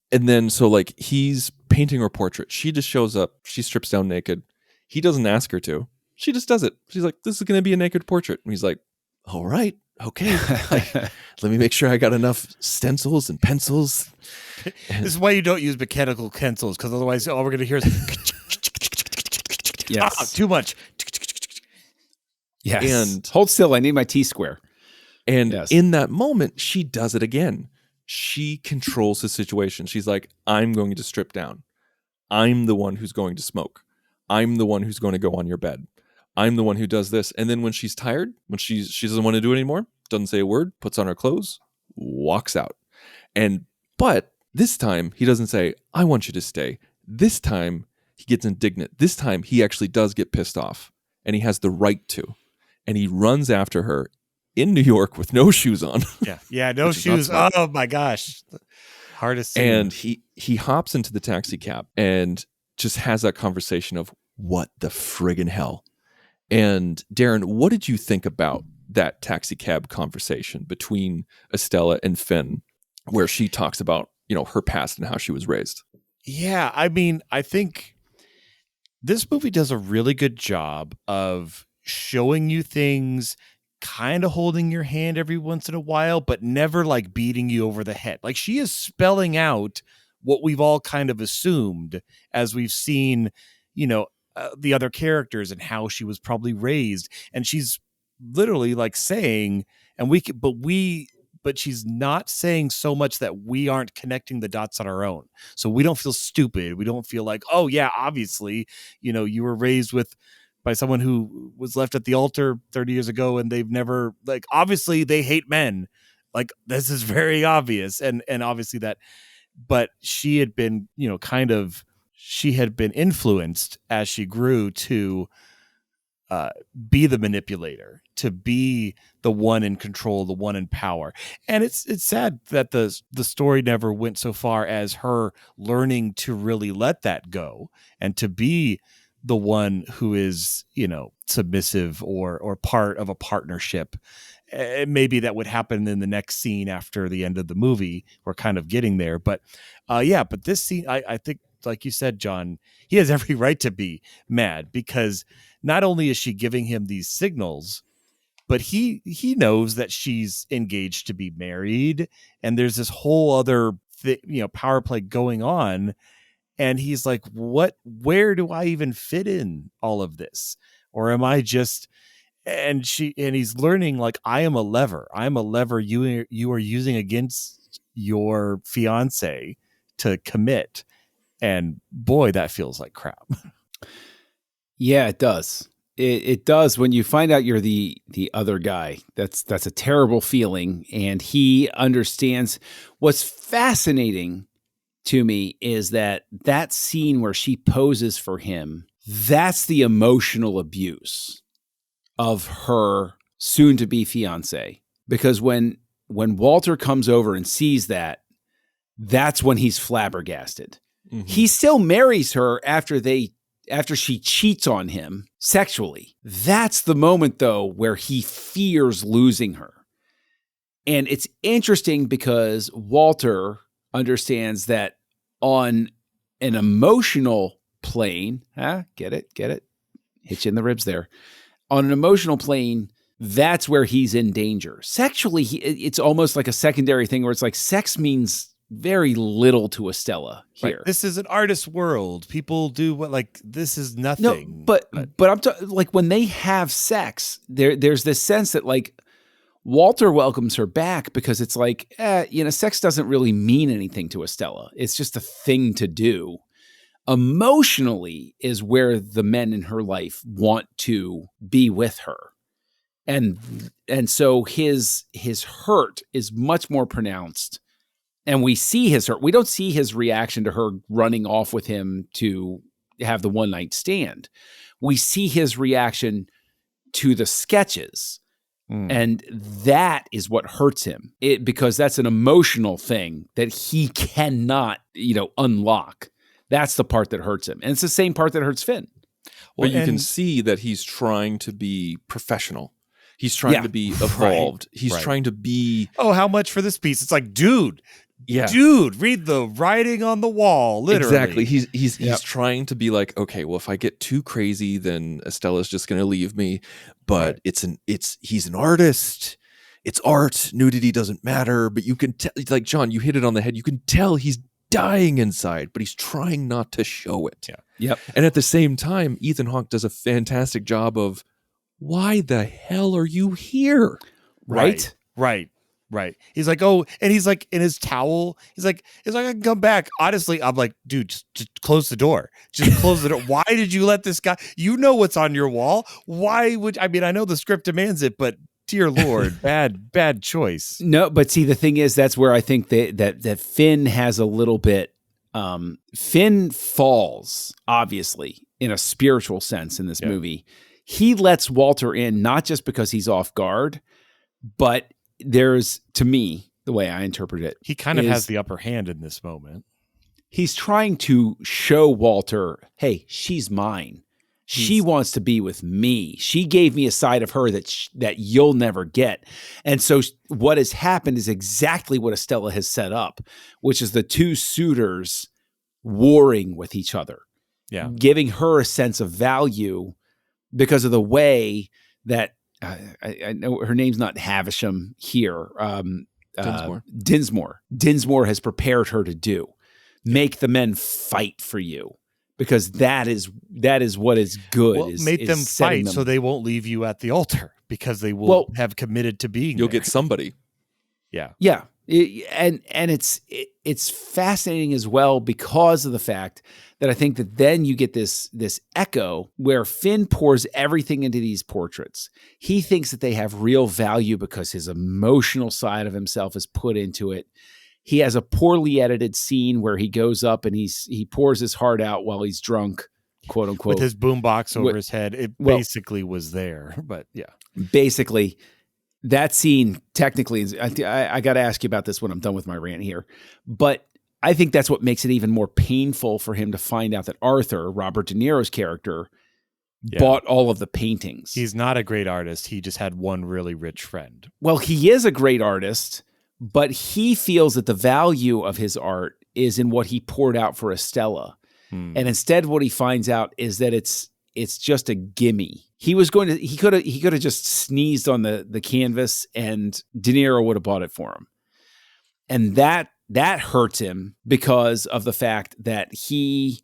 then so like he's painting her portrait. She just shows up. She strips down naked. He doesn't ask her to. She just does it. She's like, this is going to be a naked portrait. And he's like, all right, okay. Let me make sure I got enough stencils and pencils. This is why you don't use mechanical pencils, because otherwise all we're going to hear is yes. Too much. Yes. And hold still. I need my T-square. And yes. in that moment, she does it again. She controls the situation. She's like, I'm going to strip down. I'm the one who's going to smoke. I'm the one who's going to go on your bed. I'm the one who does this. And then when she's tired, when she doesn't want to do it anymore, doesn't say a word, puts on her clothes, walks out. But this time he doesn't say, I want you to stay. This time he gets indignant. This time he actually does get pissed off, and he has the right to. And he runs after her in New York with no shoes on. Yeah, no shoes. Oh my gosh. Hardest scene. And he hops into the taxi cab and just has that conversation of, what the friggin' hell? And Darren, what did you think about that taxi cab conversation between Estella and Finn, where she talks about, her past and how she was raised? Yeah, I mean, I think this movie does a really good job of showing you things, kind of holding your hand every once in a while, but never like beating you over the head. Like, she is spelling out what we've all kind of assumed as we've seen, the other characters and how she was probably raised. And she's literally like saying, but she's not saying so much that we aren't connecting the dots on our own. So we don't feel stupid. We don't feel like, oh yeah, obviously, you were raised by someone who was left at the altar 30 years ago, and they've never, like, obviously they hate men. Like, this is very obvious. And obviously that, but she had been, she had been influenced as she grew to be the manipulator, to be the one in control, the one in power. And it's sad that the story never went so far as her learning to really let that go and to be the one who is, submissive or part of a partnership. Maybe that would happen in the next scene after the end of the movie. We're kind of getting there, but but this scene, I think, like you said, John, he has every right to be mad, because not only is she giving him these signals, but he knows that she's engaged to be married, and there's this whole other power play going on. And he's like, where do I even fit in all of this? Or am I just, and he's learning, like, I am a lever you are using against your fiance to commit. And boy, that feels like crap. Yeah, it does. It does when you find out you're the other guy. That's a terrible feeling, and he understands. What's fascinating to me is that scene where she poses for him, that's the emotional abuse of her soon-to-be fiance. Because when Walter comes over and sees that, that's when he's flabbergasted. Mm-hmm. He still marries her after she cheats on him sexually. That's the moment, though, where he fears losing her. And it's interesting because Walter understands that on an emotional plane, get it? Hit you in the ribs there. On an emotional plane, that's where he's in danger. Sexually, it's almost like a secondary thing where it's like sex means very little to Estella here. Right. This is an artist's world. People do this is nothing. No, but I'm like when they have sex, there's this sense that like Walter welcomes her back because it's like, sex doesn't really mean anything to Estella. It's just a thing to do. Emotionally is where the men in her life want to be with her. And so his hurt is much more pronounced. And we see his hurt. We don't see his reaction to her running off with him to have the one night stand. We see his reaction to the sketches. And that is what hurts him because that's an emotional thing that he cannot, unlock. That's the part that hurts him. And it's the same part that hurts Finn. Well, you can see that he's trying to be professional. He's trying to be evolved. Right, he's trying to be... Oh, how much for this piece? It's like, dude, read the writing on the wall, literally. Exactly. He's trying to be like, okay, well, if I get too crazy, then Estella's just going to leave me. But he's an artist. It's art. Nudity doesn't matter. But you can tell, like John, you hit it on the head. You can tell he's dying inside, but he's trying not to show it. Yeah. Yep. And at the same time, Ethan Hawke does a fantastic job of, why the hell are you here? Right. He's like, oh, and he's like in his towel. He's like, I can come back. Honestly, I'm like, dude, just close the door. Just close the door. Why did you let this guy? You know what's on your wall. Why would I know the script demands it, but dear Lord, bad choice. No, but see, the thing is, that's where I think that Finn has a little bit. Finn falls, obviously, in a spiritual sense in this movie. He lets Walter in, not just because he's off guard, but there's, to me, the way I interpret it, he kind of has the upper hand in this moment. He's trying to show Walter, hey, she's mine. She wants to be with me. She gave me a side of her that you'll never get. And so what has happened is exactly what Estella has set up, which is the two suitors warring with each other, giving her a sense of value because of the way that I know her name's not Havisham here. Dinsmore. Dinsmore has prepared her to do. Make the men fight for you. Because that is what is good. Well, make them fight so they won't leave you at the altar because they will have committed to being. You'll there. get somebody. Yeah. And it's fascinating as well because of the fact that I think that then you get this echo where Finn pours everything into these portraits. He thinks that they have real value because his emotional side of himself is put into it. He has a poorly edited scene where he goes up and he pours his heart out while he's drunk, quote unquote, with his boombox over his head. It basically was there, but yeah. Basically, that scene technically is. I got to ask you about this when I'm done with my rant here, but I think that's what makes it even more painful for him to find out that Arthur, Robert De Niro's character, bought all of the paintings. He's not a great artist. He just had one really rich friend. Well, he is a great artist. But he feels that the value of his art is in what he poured out for Estella. And instead what he finds out is that it's just a gimme. He could have just sneezed on the canvas and De Niro would have bought it for him. And that hurts him because of the fact that he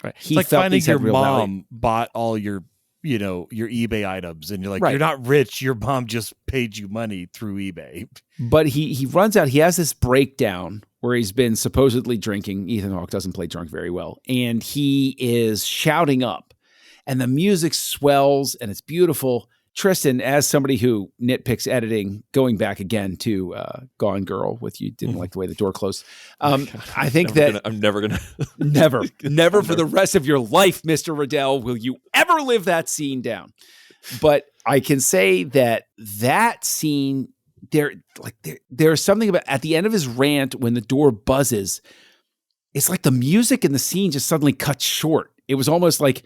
it's like felt finding your mom value. bought all your your eBay items, and you're like, Right. you're not rich. Your mom just paid you money through eBay. But he runs out. He has this breakdown where he's been supposedly drinking. Ethan Hawke doesn't play drunk very well. And he is shouting up. And the music swells and it's beautiful. Tristan, as somebody who nitpicks editing, going back again to Gone Girl with you didn't like the way the door closed. I think I'm never gonna never for the rest of your life, Mr. Riddell, will you ever live that scene down. But I can say that scene there's something about at the end of his rant when the door buzzes, it's like the music in the scene just suddenly cuts short. It was almost like,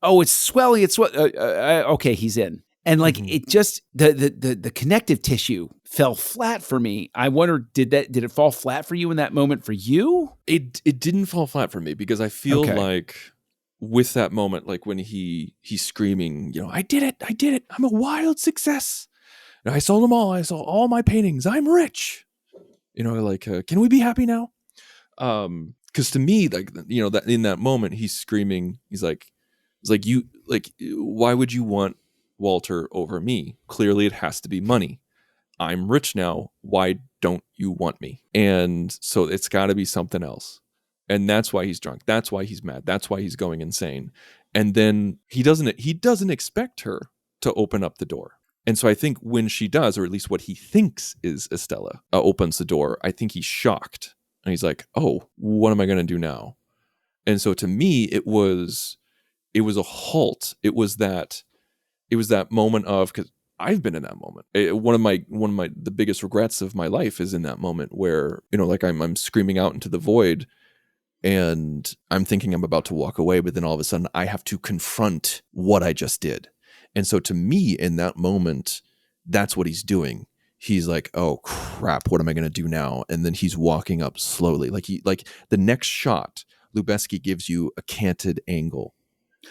oh, it's swelling. It's what? Okay, he's in. And like it just the connective tissue fell flat for me. I wonder, did it fall flat for you in that moment for you? It didn't fall flat for me because I feel like with that moment, like when he's screaming, I did it. I'm a wild success. I sold them all. I sold all my paintings. I'm rich. Can we be happy now? Because to me, that in that moment, he's screaming. He's like, why would you want Walter over me? Clearly it has to be money. I'm rich now. Why don't you want me? And so it's got to be something else. And that's why he's drunk. That's why he's mad. That's why he's going insane. And then he doesn't expect her to open up the door. And so I think when she does, or at least what he thinks is Estella, opens the door, I think he's shocked. And he's like, oh, what am I going to do now? And so to me, it was a halt. It was that moment of, because I've been in that moment. One of my the biggest regrets of my life is in that moment where, I'm screaming out into the void and I'm thinking I'm about to walk away, but then all of a sudden I have to confront what I just did. And so to me in that moment, that's what he's doing. He's like, oh crap, what am I going to do now? And then he's walking up slowly. Like the next shot, Lubeski gives you a canted angle.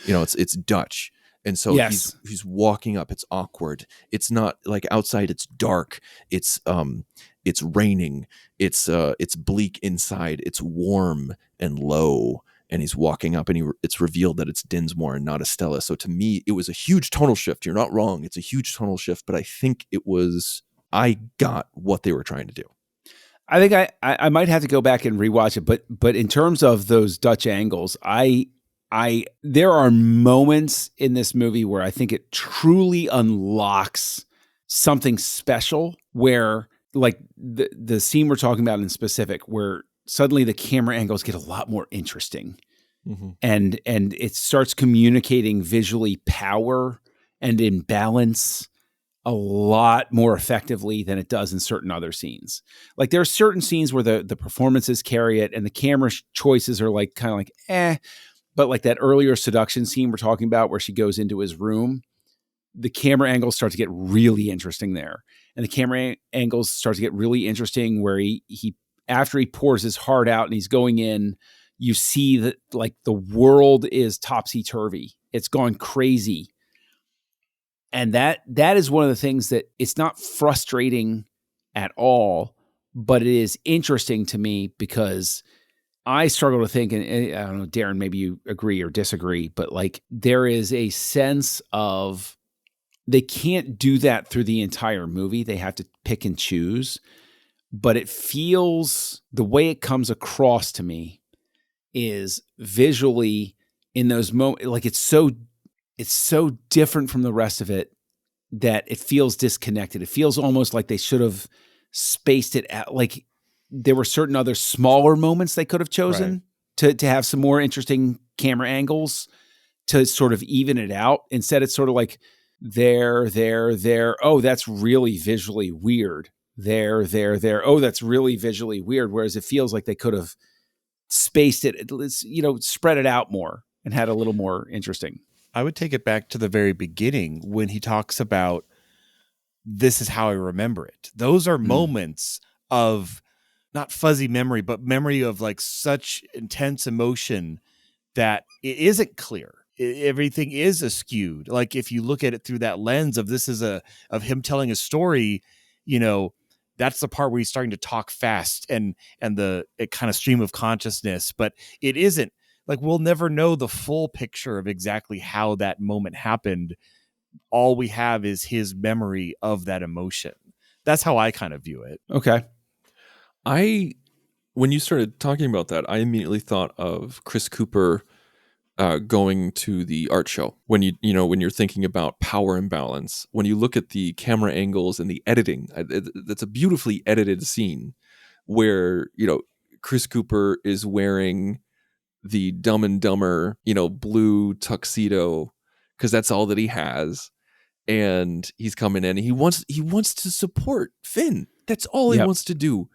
It's Dutch. And so he's walking up. It's awkward. It's not like outside. It's dark. It's raining. It's bleak inside. It's warm and low. And he's walking up, and it's revealed that it's Dinsmore and not Estella. So to me, it was a huge tonal shift. You're not wrong. It's a huge tonal shift, but I think I got what they were trying to do. I think I might have to go back and rewatch it, but in terms of those Dutch angles, there are moments in this movie where I think it truly unlocks something special, where like the scene we're talking about in specific, where suddenly the camera angles get a lot more interesting, and it starts communicating visually power and imbalance a lot more effectively than it does in certain other scenes. Like there are certain scenes where the performances carry it and the camera choices are like kind of like but like that earlier seduction scene we're talking about where she goes into his room, the camera angles start to get really interesting there. And the camera angles start to get really interesting where he after he pours his heart out and he's going in, you see that like the world is topsy-turvy. It's gone crazy. And that is one of the things that it's not frustrating at all, but it is interesting to me because I struggle to think, and I don't know, Darren, maybe you agree or disagree, but like there is a sense of they can't do that through the entire movie. They have to pick and choose, but it feels the way it comes across to me is visually in those moments, like it's so different from the rest of it that it feels disconnected. It feels almost like they should have spaced it out. Like there were certain other smaller moments they could have chosen to have some more interesting camera angles to sort of even it out. Instead, it's sort of like there. Oh, that's really visually weird. There. Oh, that's really visually weird. Whereas it feels like they could have spaced it, spread it out more and had a little more interesting. I would take it back to the very beginning when he talks about this is how I remember it. Those are moments of not fuzzy memory, but memory of like such intense emotion that it isn't clear. Everything is askewed. Like if you look at it through that lens of this is of him telling a story, that's the part where he's starting to talk fast and it kind of stream of consciousness, but it isn't like we'll never know the full picture of exactly how that moment happened. All we have is his memory of that emotion. That's how I kind of view it. Okay. When you started talking about that, I immediately thought of Chris Cooper going to the art show. When when you're thinking about power imbalance, when you look at the camera angles and the editing, that's a beautifully edited scene where Chris Cooper is wearing the Dumb and Dumber blue tuxedo because that's all that he has, and he's coming in. And he wants to support Finn. That's all he wants to do.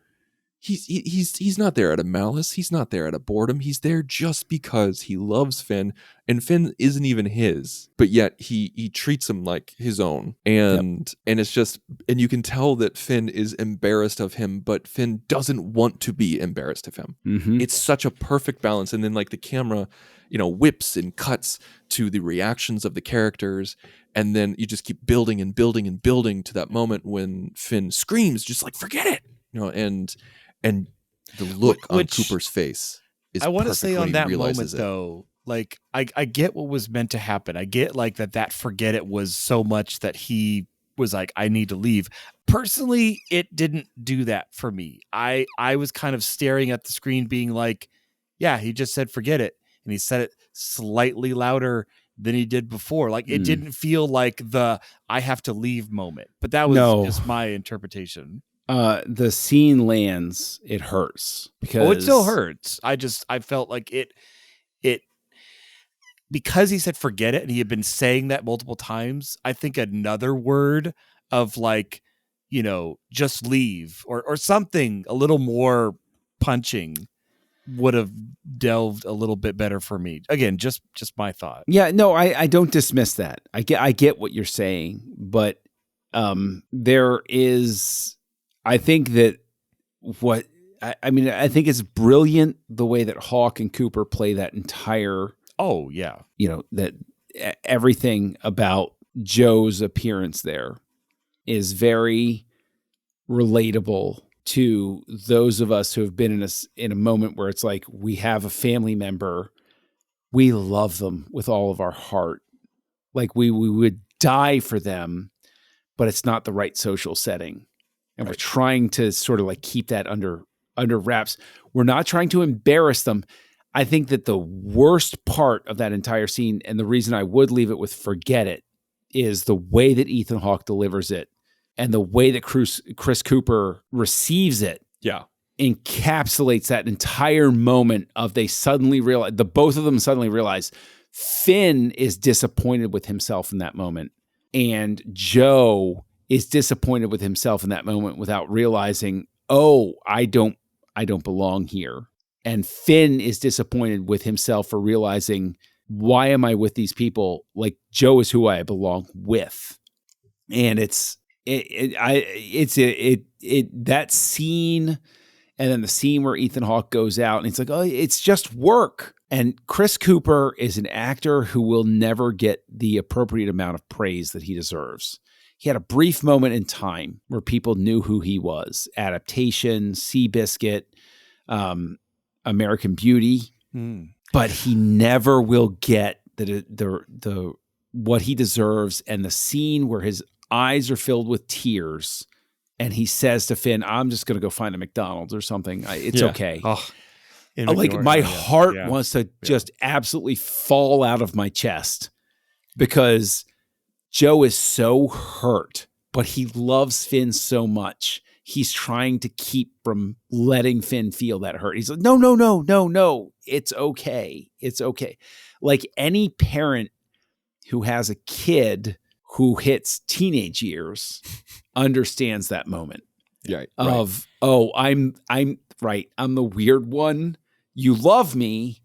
He's not there out of malice. He's not there out of boredom. He's there just because he loves Finn, and Finn isn't even his, but yet he treats him like his own. And it's just, and you can tell that Finn is embarrassed of him, but Finn doesn't want to be embarrassed of him. Mm-hmm. It's such a perfect balance. And then like the camera, whips and cuts to the reactions of the characters, and then you just keep building and building and building to that moment when Finn screams, just like forget it, and the look on Cooper's face is I want to say on that moment it. though, like I get what was meant to happen. I get like that forget it was so much that he was like, I need to leave. Personally, it didn't do that for me. I was kind of staring at the screen being like, yeah, he just said forget it. And he said it slightly louder than he did before. Like it didn't feel like the I have to leave moment. But that was just my interpretation. The scene lands, it hurts because it still hurts. I felt like it because he said forget it and he had been saying that multiple times. I think another word of like, just leave or something a little more punching would have delved a little bit better for me. Again, just my thought. Yeah, no, I don't dismiss that. I get what you're saying, but there is, I think that I think it's brilliant the way that Hawke and Cooper play that entire. Oh yeah, that everything about Joe's appearance there is very relatable to those of us who have been in a moment where it's like we have a family member, we love them with all of our heart, like we would die for them, but it's not the right social setting. And we're trying to sort of like keep that under wraps. We're not trying to embarrass them. I think that the worst part of that entire scene, and the reason I would leave it with forget it, is the way that Ethan Hawke delivers it and the way that Chris Cooper receives it. Yeah. Encapsulates that entire moment of they suddenly realize, the both of them suddenly realize Finn is disappointed with himself in that moment. And Joe is disappointed with himself in that moment without realizing, oh, I don't belong here. And Finn is disappointed with himself for realizing, why am I with these people? Like Joe is who I belong with. And that scene, and then the scene where Ethan Hawke goes out and it's like, oh, it's just work. And Chris Cooper is an actor who will never get the appropriate amount of praise that he deserves. He had a brief moment in time where people knew who he was. Adaptation, Seabiscuit, American Beauty, but he never will get the what he deserves. And the scene where his eyes are filled with tears, and he says to Finn, "I'm just going to go find a McDonald's or something. It's okay." Oh, like my heart wants to just absolutely fall out of my chest because Joe is so hurt, but he loves Finn so much. He's trying to keep from letting Finn feel that hurt. He's like, no. It's okay. It's okay. Like any parent who has a kid who hits teenage years understands that moment of, oh, I'm right. I'm the weird one. You love me,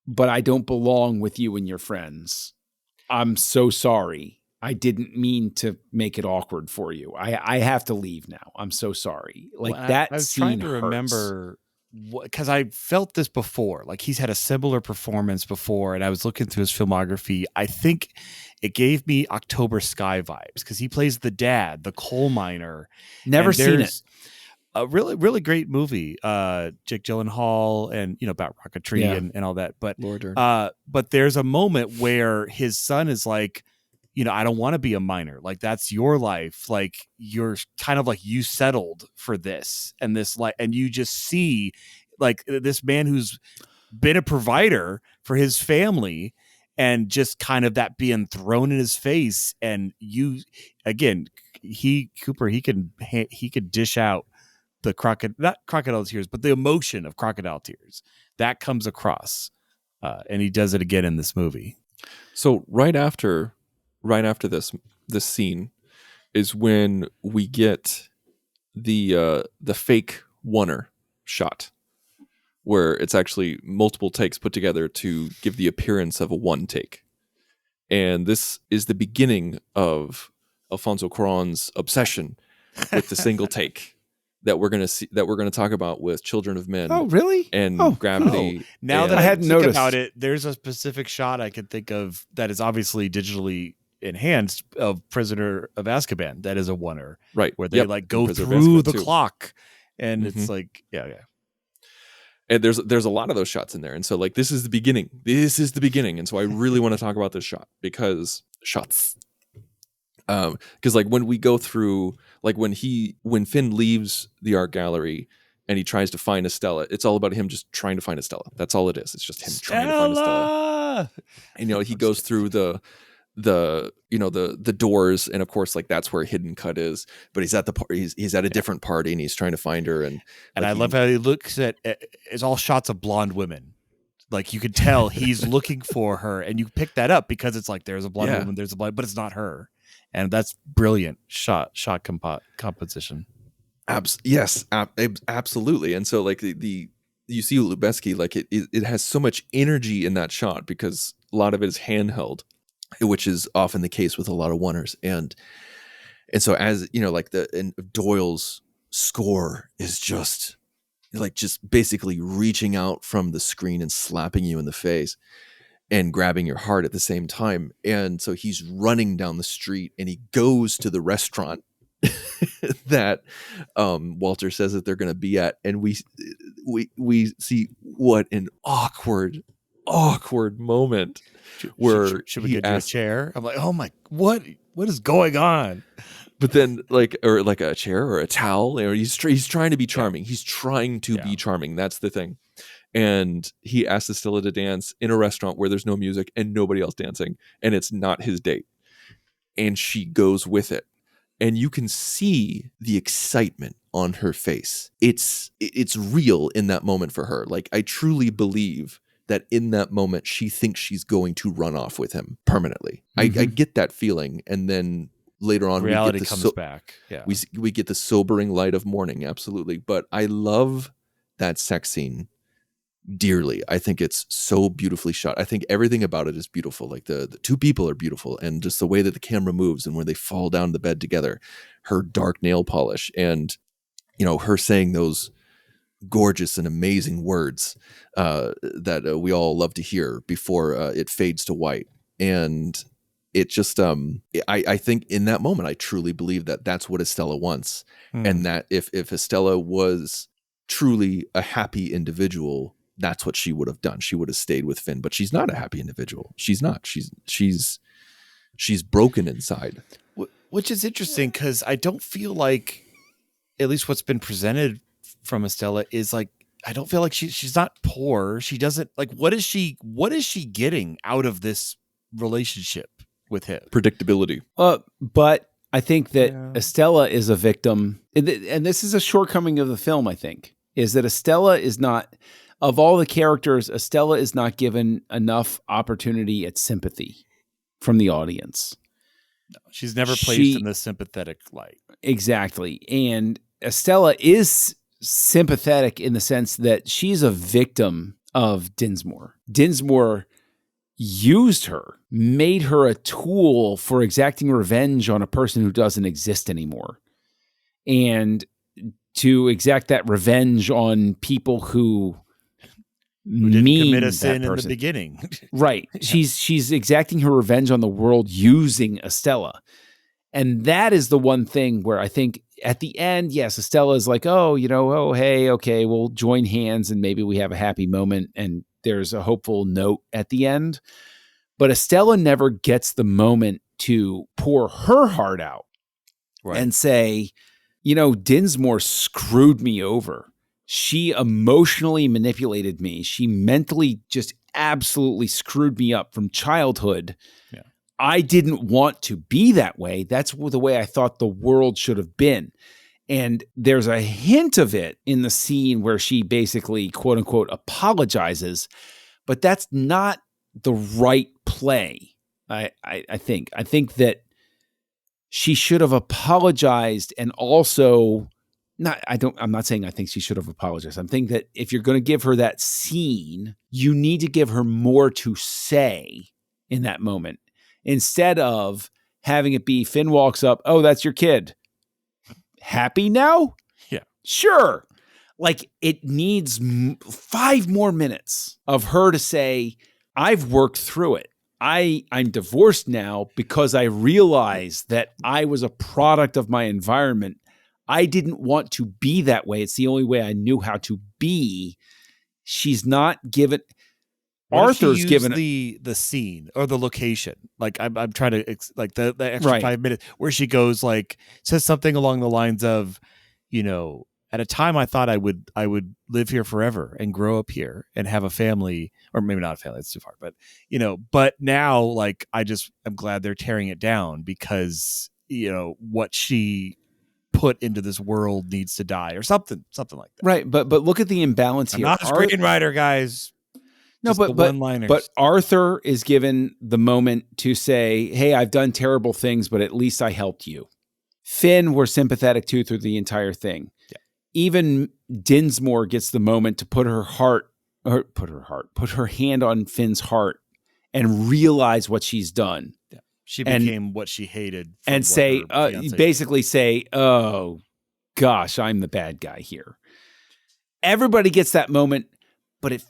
but I don't belong with you and your friends. I'm so sorry. I didn't mean to make it awkward for you. I have to leave now. I'm so sorry. Like that. I was scene trying to hurts. remember because I felt this before. Like he's had a similar performance before, and I was looking through his filmography. I think it gave me October Sky vibes because he plays the dad, the coal miner. Never seen it. a really, really great movie. Jake Gyllenhaal and, about rocketry and all that. But, but there's a moment where his son is like, I don't want to be a miner. Like, that's your life. Like, you're kind of like, you settled for this and this, like, and you just see like this man who's been a provider for his family and just kind of that being thrown in his face. And Cooper, he could dish out the not crocodile tears, but the emotion of crocodile tears that comes across. And he does it again in this movie. So right after this scene is when we get the fake oneer shot, where it's actually multiple takes put together to give the appearance of a one take. And this is the beginning of Alfonso Cuarón's obsession with the single take that we're going to talk about with Children of Men. Oh, really? And Gravity. Now that I hadn't noticed about it, there's a specific shot I could think of that is obviously digitally enhanced of Prisoner of Azkaban. That is a oneer, right? Where they like go through the clock, and it's like, yeah. And there's a lot of those shots in there, and so like this is the beginning. And so I really want to talk about this shot because like when we go through, like when Finn leaves the art gallery and he tries to find Estella, it's all about him just trying to find Estella. That's all it is. It's just him trying to find Estella. And he goes through the doors, and of course like that's where Hidden Cut is, but he's at the he's at a different party and he's trying to find her, and I love how he looks at it's all shots of blonde women. Like you could tell he's looking for her, and you pick that up because it's like there's a blonde woman, there's a blonde, but it's not her. And that's brilliant shot composition. Yes, absolutely. And so like the you see Lubeski, like it has so much energy in that shot because a lot of it is handheld, which is often the case with a lot of oneers. And so as like Doyle's score is just basically reaching out from the screen and slapping you in the face and grabbing your heart at the same time. And so he's running down the street and he goes to the restaurant that Walter says that they're going to be at. And we see what an awkward moment where should we get you a chair? I'm like, oh my, what is going on? But then like a chair or a towel, or he's trying to be charming. He's trying to be charming. That's the thing. And he asks Estella to dance in a restaurant where there's no music and nobody else dancing, and it's not his date. And she goes with it. And you can see the excitement on her face. It's real in that moment for her. Like I truly believe that in that moment she thinks she's going to run off with him permanently. Mm-hmm. I get that feeling. And then later on, reality comes back. Yeah, we get the sobering light of morning. Absolutely. But I love that sex scene dearly. I think it's so beautifully shot. I think everything about it is beautiful. Like the two people are beautiful, and just the way that the camera moves and where they fall down the bed together, her dark nail polish, and her saying those gorgeous and amazing words that we all love to hear before it fades to white. And it just I think in that moment I truly believe that that's what Estella wants. And that if Estella was truly a happy individual, that's what she would have done. She would have stayed with Finn, but she's not a happy individual. She's not. She's broken inside. Which is interesting because I don't feel like, at least what's been presented from Estella is like, I don't feel like she's not poor. She doesn't like, what is she getting out of this relationship with him? Predictability. But I think that Estella is a victim, and this is a shortcoming of the film, I think, is that Estella is not, of all the characters, Estella is not given enough opportunity at sympathy from the audience. No, she's never placed in the sympathetic light. Exactly. And Estella is sympathetic in the sense that she's a victim of Dinsmore. Dinsmore used her, made her a tool for exacting revenge on a person who doesn't exist anymore. And to exact that revenge on people who didn't commit a sin in the beginning. Right. She's exacting her revenge on the world using Estella. And that is the one thing where I think at the end, yes, Estella's like, oh, oh, hey, okay, we'll join hands and maybe we have a happy moment. And there's a hopeful note at the end. But Estella never gets the moment to pour her heart out and say, Dinsmore screwed me over. She emotionally manipulated me. She mentally just absolutely screwed me up from childhood. Yeah. I didn't want to be that way. That's the way I thought the world should have been. And there's a hint of it in the scene where she basically, quote unquote, apologizes, but that's not the right play. I think that she should have apologized and also I'm not saying I think she should have apologized. I'm thinking that if you're going to give her that scene, you need to give her more to say in that moment instead of having it be Finn walks up, oh, that's your kid. Happy now? Yeah. Sure. Like it needs 5 more minutes of her to say, I've worked through it. I'm divorced now because I realized that I was a product of my environment. I didn't want to be that way. It's the only way I knew how to be. She's not given. Arthur's given the scene or the location. Like I'm trying to like the extra 5 minutes where she goes like says something along the lines of, at a time I thought I would live here forever and grow up here and have a family, or maybe not a family, it's too far, but but now like I'm glad they're tearing it down because what she put into this world needs to die or something like that. Right, but look at the imbalance I'm here. not a screenwriter, guys. No, but Arthur is given the moment to say, hey, I've done terrible things, but at least I helped you. Finn, we're sympathetic to through the entire thing. Yeah. Even Dinsmore gets the moment to put her hand on Finn's heart and realize what she's done. Yeah. She became what she hated. And say, basically say, oh, gosh, I'm the bad guy here. Everybody gets that moment, but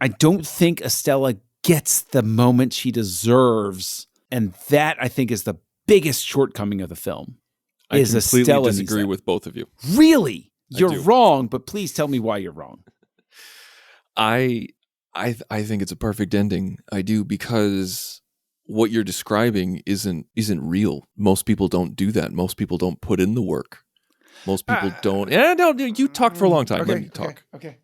I don't think Estella gets the moment she deserves. And that, I think, is the biggest shortcoming of the film. I completely disagree with both of you. Really? You're wrong, but please tell me why you're wrong. I think it's a perfect ending. I do, because what you're describing isn't real. Most people don't do that. Most people don't put in the work. Most people don't. Yeah, no, you talked for a long time. Let me talk. Okay.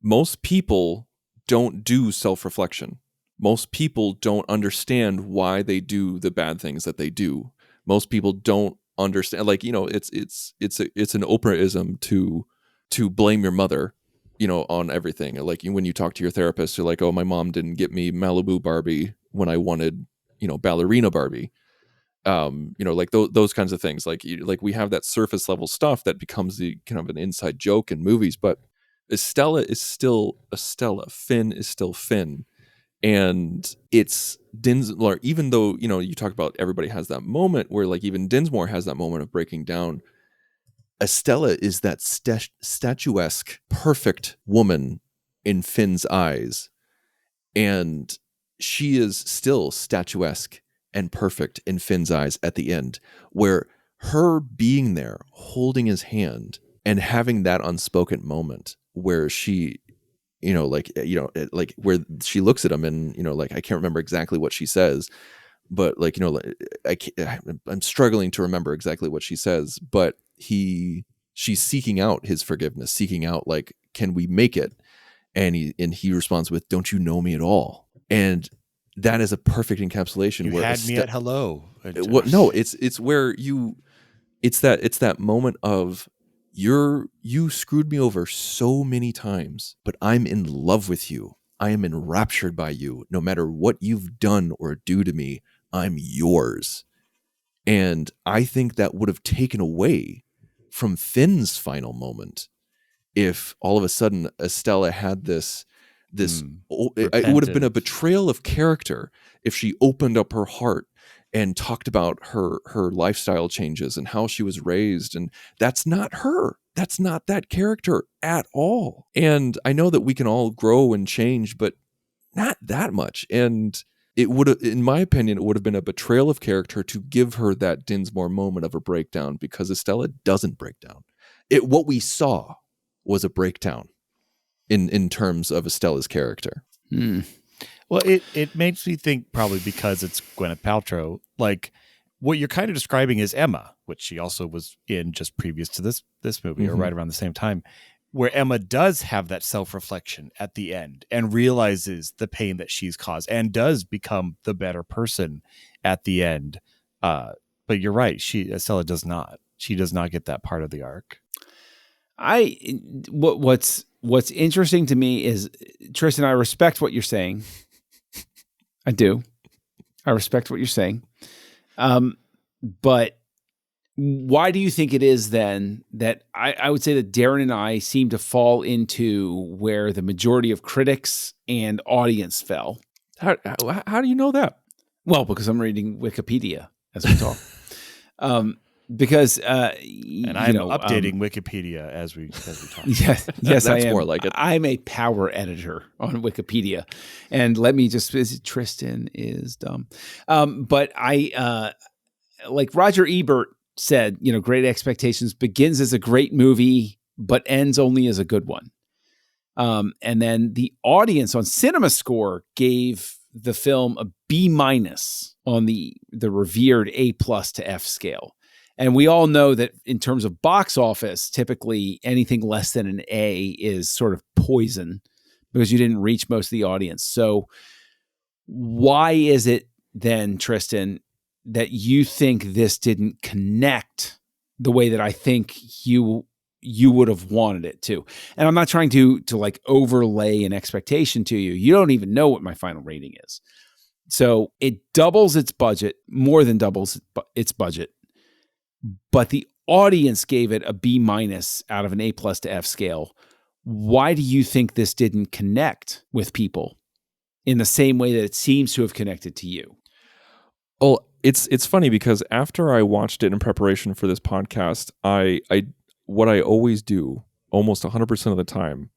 Most people don't do self-reflection. Most people don't understand why they do the bad things that they do. Most people don't understand. Like, it's an Oprah-ism to blame your mother, on everything. Like when you talk to your therapist, you're like, oh, my mom didn't get me Malibu Barbie when I wanted, ballerina Barbie. Like those kinds of things. Like we have that surface level stuff that becomes the kind of an inside joke in movies, but Estella is still Estella. Finn is still Finn. And it's Dinsmore, even though, you talk about everybody has that moment where like even Dinsmore has that moment of breaking down. Estella is that statuesque, perfect woman in Finn's eyes. And she is still statuesque and perfect in Finn's eyes at the end, where her being there, holding his hand and having that unspoken moment where she, where she looks at him and, like, I can't remember exactly what she says, but like, I'm struggling to remember exactly what she says, but she's seeking out his forgiveness, seeking out, like, can we make it? And he responds with, don't you know me at all? And that is a perfect encapsulation. You where had me at hello. No, it's where it's that moment of, you screwed me over so many times, but I'm in love with you. I am enraptured by you. No matter what you've done or do to me, I'm yours. And I think that would have taken away from Finn's final moment if all of a sudden Estella had this it would have been a betrayal of character if she opened up her heart and talked about her lifestyle changes and how she was raised. And that's not her. That's not that character at all. And I know that we can all grow and change, but not that much. And it would have, in my opinion, it would have been a betrayal of character to give her that Dinsmore moment of a breakdown, because Estella doesn't break down. What we saw was a breakdown in terms of Estella's character. Well, it makes me think, probably because it's Gwyneth Paltrow, like what you're kind of describing is Emma, which she also was in just previous to this movie, or right around the same time, where Emma does have that self-reflection at the end and realizes the pain that she's caused and does become the better person at the end. But you're right. Estella does not. She does not get that part of the arc. What's interesting to me is, Tristan, I respect what you're saying. I do. I respect what you're saying. But why do you think it is then that I would say that Darren and I seem to fall into where the majority of critics and audience fell? How do you know that? Well, because I'm reading Wikipedia as we talk. Because and I'm updating Wikipedia as we talk. Yes, That's I am. more like it. I'm a power editor on Wikipedia, and let me just Tristan is dumb. But I like Roger Ebert said, Great Expectations begins as a great movie, but ends only as a good one. And then the audience on CinemaScore gave the film a B- on the revered A+ to F scale. And we all know that in terms of box office, typically anything less than an A is sort of poison because you didn't reach most of the audience. So why is it then, Tristan, that you think this didn't connect the way that I think you would have wanted it to? And I'm not trying to like overlay an expectation to you. You don't even know what my final rating is. So it doubles its budget, more than doubles its budget. But the audience gave it a B- out of an A+ to F scale. Why do you think this didn't connect with people in the same way that it seems to have connected to you? Well, it's funny because after I watched it in preparation for this podcast, I what I always do almost 100% of the time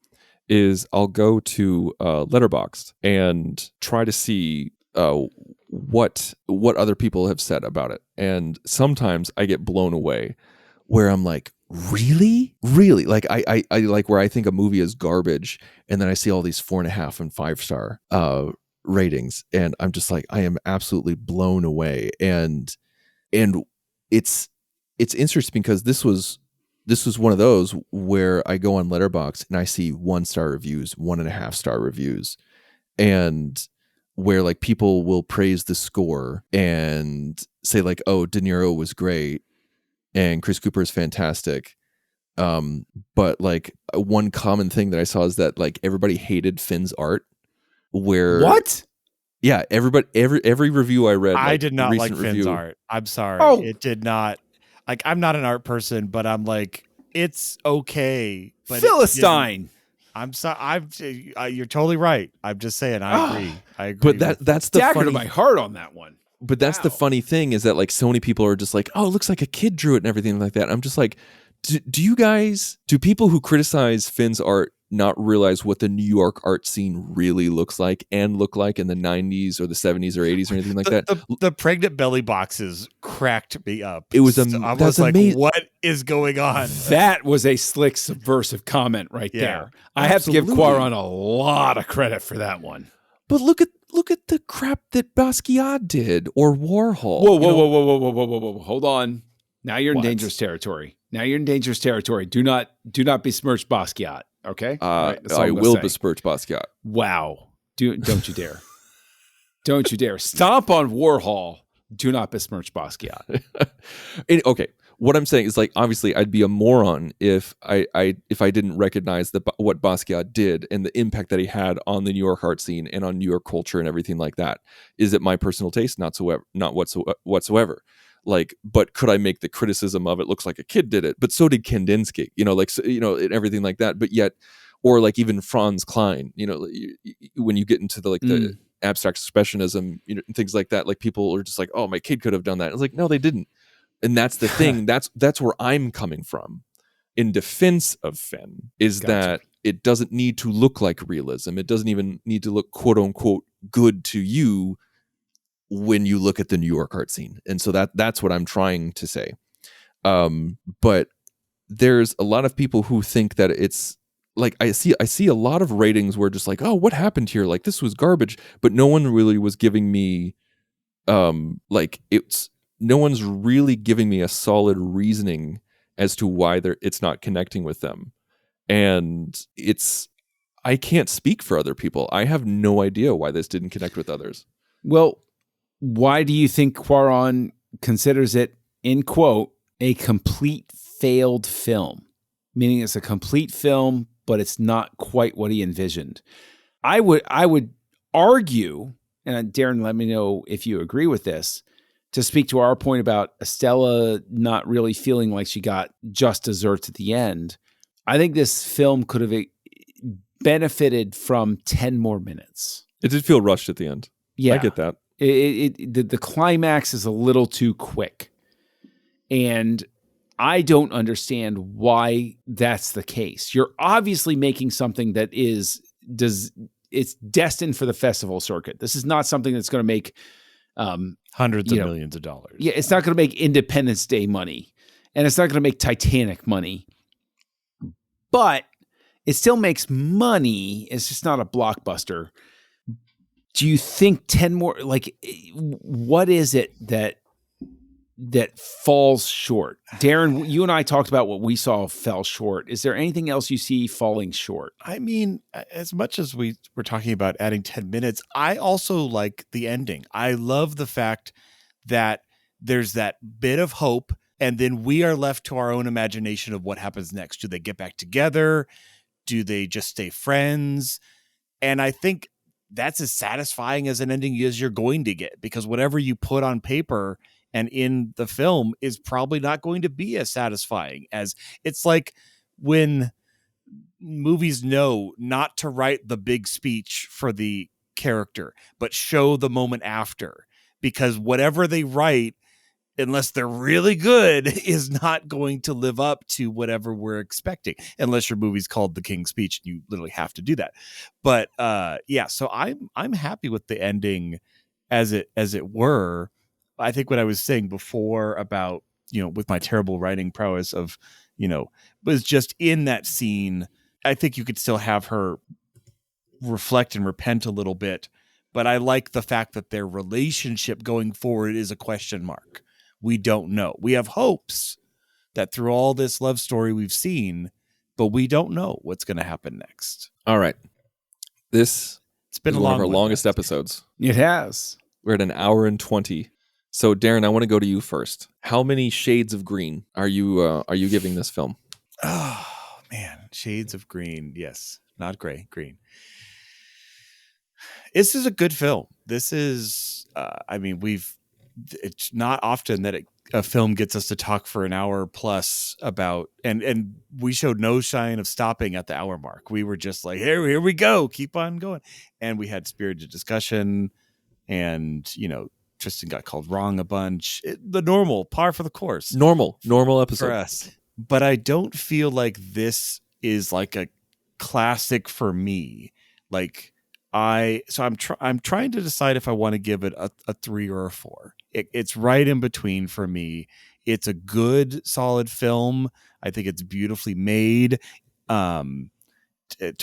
is I'll go to Letterboxd and try to see what other people have said about it. And sometimes I get blown away where I'm like, really? Like I like where I think a movie is garbage, and then I see all these 4.5 and 5-star ratings, and I'm just like, I am absolutely blown away. And it's interesting because this was one of those where I go on Letterboxd and I see 1-star reviews, 1.5-star reviews, and where like people will praise the score and say like, oh, De Niro was great and Chris Cooper is fantastic. But like one common thing that I saw is that like everybody hated Finn's art. Where what? Yeah, every review I read, I did not like Finn's art. I'm sorry, it did not. Like, I'm not an art person, but I'm like, it's okay. But Philistine. I'm sorry. You're totally right. I'm just saying. I agree. But that's the dagger funny to my heart on that one. But that's the funny thing is that like so many people are just like, oh, it looks like a kid drew it and everything like that. I'm just like, do people who criticize Finn's art not realize what the New York art scene really looks like and look like in the 90s or the 70s or 80s or anything like that? The pregnant belly boxes cracked me up. It was I was like, amazing. what is going on? That was a slick subversive comment right there. I have to give Cuarón a lot of credit for that one. But look at the crap that Basquiat did or Warhol. Whoa. Hold on. Now you're in dangerous territory. Do not besmirch Basquiat. Okay. I will besmirch Basquiat. Wow. Don't you dare. Don't you dare. Stomp on Warhol. Do not besmirch Basquiat. Okay. What I'm saying is like, obviously I'd be a moron if I didn't recognize what Basquiat did and the impact that he had on the New York art scene and on New York culture and everything like that. Is it my personal taste? Not whatsoever. Like, but could I make the criticism of it looks like a kid did it? But so did Kandinsky, and everything like that. But yet, or like even Franz Klein, when you get into the abstract expressionism, and things like that, like people are just like, oh, my kid could have done that. It's like, no, they didn't. And that's the thing. That's where I'm coming from in defense of Finn is that it doesn't need to look like realism. It doesn't even need to look quote unquote good to you. when you look at the New York art scene. And so that's what I'm trying to say. But there's a lot of people who think that it's like, I see a lot of ratings where just like, oh, what happened here? Like, this was garbage, but no one really was giving me, no one's really giving me a solid reasoning as to why it's not connecting with them. And I can't speak for other people. I have no idea why this didn't connect with others. Well, why do you think Cuarón considers it, in quote, a complete failed film? Meaning it's a complete film, but it's not quite what he envisioned. I would argue, and Darren, let me know if you agree with this, to speak to our point about Estella not really feeling like she got just desserts at the end. I think this film could have benefited from 10 more minutes. It did feel rushed at the end. Yeah. I get that. The climax is a little too quick. And I don't understand why that's the case. You're obviously making something that it's destined for the festival circuit. This is not something that's going to make hundreds of millions of dollars. Yeah, it's not going to make Independence Day money, and it's not going to make Titanic money. But it still makes money. It's just not a blockbuster. Do you think 10 more, like, what is it that falls short? Darren, you and I talked about what we saw fell short. Is there anything else you see falling short? I mean, as much as we were talking about adding 10 minutes, I also like the ending. I love the fact that there's that bit of hope, and then we are left to our own imagination of what happens next. Do they get back together? Do they just stay friends? And I think that's as satisfying as an ending as you're going to get, because whatever you put on paper and in the film is probably not going to be as satisfying. As it's like when movies know not to write the big speech for the character, but show the moment after, because whatever they write, unless they're really good, is not going to live up to whatever we're expecting, unless your movie's called The King's Speech. You literally have to do that. But so I'm happy with the ending as it were. I think what I was saying before about, with my terrible writing prowess of, was just in that scene. I think you could still have her reflect and repent a little bit, but I like the fact that their relationship going forward is a question mark. We don't know. We have hopes that through all this love story we've seen, but we don't know what's going to happen next. All right. It's been one of our longest episodes. It has. We're at an hour and 20. So Darren, I want to go to you first. How many shades of green are you giving this film? Oh man, shades of green. Yes. Not gray, green. This is a good film. This is, it's not often that a film gets us to talk for an hour plus about, and we showed no sign of stopping at the hour mark. We were just like, here we go, keep on going. And we had spirited discussion, and, Tristan got called wrong a bunch. The normal, par for the course. Normal episode for us. But I don't feel like this is like a classic for me. Like, I'm trying to decide if I want to give it a 3 or a 4. It's right in between for me. It's a good, solid film. I think it's beautifully made. To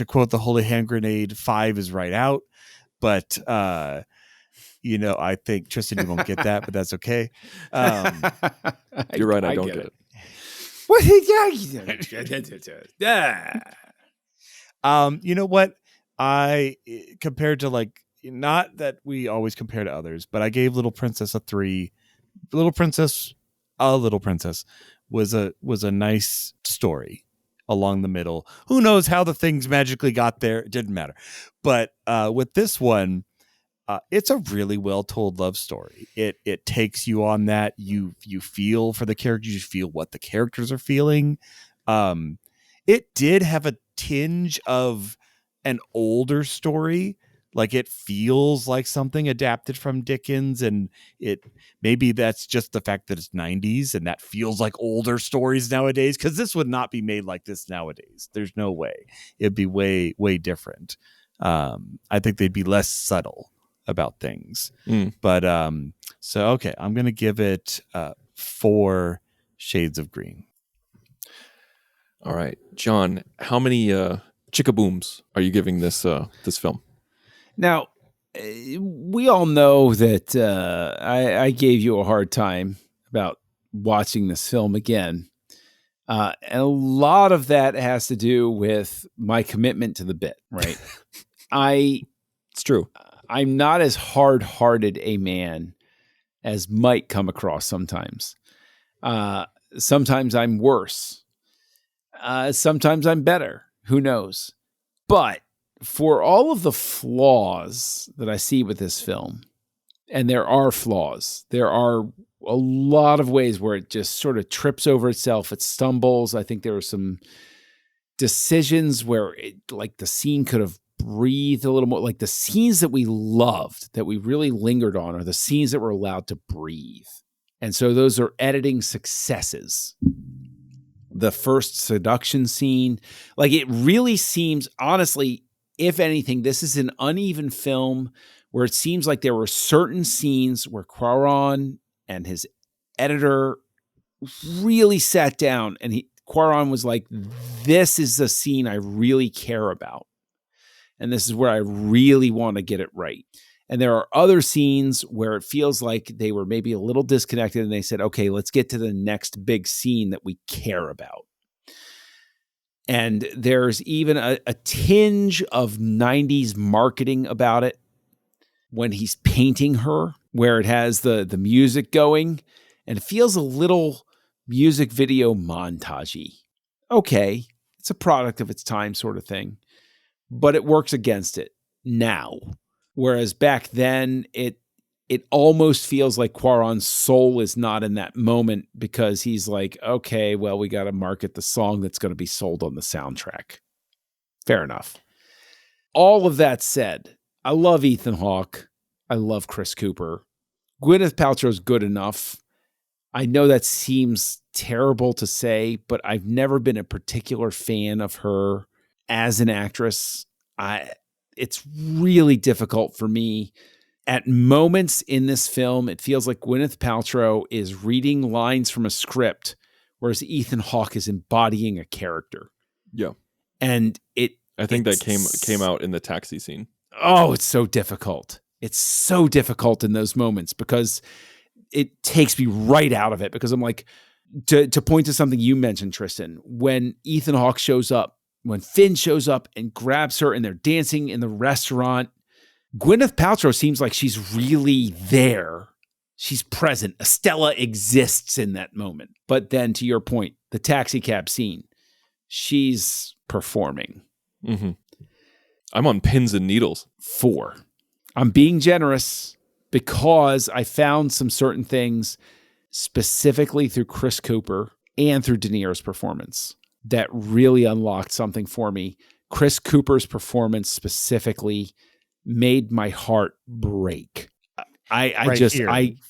quote the Holy Hand Grenade, 5 is right out. But I think Tristan, you won't get that, but that's okay. You're right. I don't get it. What? You know what? I compared to, like, not that we always compare to others, but I gave Little Princess a 3. Little Princess was a nice story along the middle. Who knows how the things magically got there? It didn't matter. But with this one, it's a really well told love story. It takes you on that. You feel for the characters. You feel what the characters are feeling. It did have a tinge of an older story. Like, it feels like something adapted from Dickens, and maybe that's just the fact that it's 90s and that feels like older stories nowadays, because this would not be made like this nowadays. There's no way. It'd be way, way different. I think they'd be less subtle about things. But so okay, I'm gonna give it 4 shades of green. All right, John, how many chickabooms are you giving this film? Now, we all know that I gave you a hard time about watching this film again. And a lot of that has to do with my commitment to the bit, right? It's true. I'm not as hard-hearted a man as might come across sometimes. Sometimes I'm worse. Sometimes I'm better. Who knows? But for all of the flaws that I see with this film, and there are flaws, there are a lot of ways where it just sort of trips over itself. It stumbles. I think there are some decisions where the scene could have breathed a little more. Like the scenes that we loved, that we really lingered on, are the scenes that were allowed to breathe. And so those are editing successes. The first seduction scene, it really seems, honestly, if anything, this is an uneven film where it seems like there were certain scenes where Cuarón and his editor really sat down, and Cuarón was like, this is the scene I really care about. And this is where I really want to get it right. And there are other scenes where it feels like they were maybe a little disconnected, and they said, okay, let's get to the next big scene that we care about. And there's even a tinge of 90s marketing about it when he's painting her, where it has the music going, and it feels a little music video montage-y. Okay, it's a product of its time sort of thing, but it works against it now. Whereas back then, it almost feels like Cuarón's soul is not in that moment, because he's like, okay, well, we got to market the song that's going to be sold on the soundtrack. Fair enough. All of that said, I love Ethan Hawke. I love Chris Cooper. Gwyneth Paltrow's good enough. I know that seems terrible to say, but I've never been a particular fan of her as an actress. It's really difficult for me. At moments in this film, it feels like Gwyneth Paltrow is reading lines from a script, whereas Ethan Hawke is embodying a character. Yeah. And I think that came out in the taxi scene. Oh, it's so difficult. It's so difficult in those moments because it takes me right out of it, because I'm like, to point to something you mentioned, Tristan, when Ethan Hawke shows up, when Finn shows up and grabs her and they're dancing in the restaurant, Gwyneth Paltrow seems like she's really there. She's present. Estella exists in that moment. But then, to your point, the taxi cab scene, she's performing. Mm-hmm. I'm on pins and needles. 4. I'm being generous because I found some certain things specifically through Chris Cooper and through De Niro's performance that really unlocked something for me. Chris Cooper's performance specifically made my heart break. I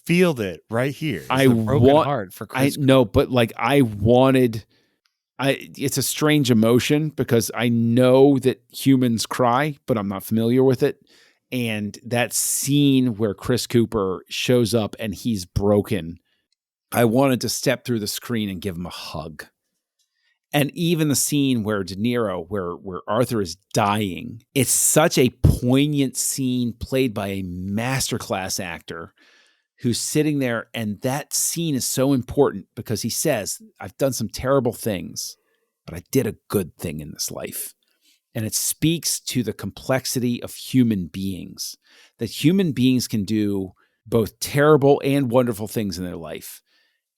feel it right here. It's I a broken want heart for Chris. It's a strange emotion because I know that humans cry, but I'm not familiar with it. And that scene where Chris Cooper shows up and he's broken, I wanted to step through the screen and give him a hug. And even the scene where De Niro, where Arthur is dying, it's such a poignant scene played by a masterclass actor who's sitting there. And that scene is so important because he says, I've done some terrible things, but I did a good thing in this life. And it speaks to the complexity of human beings, that human beings can do both terrible and wonderful things in their life,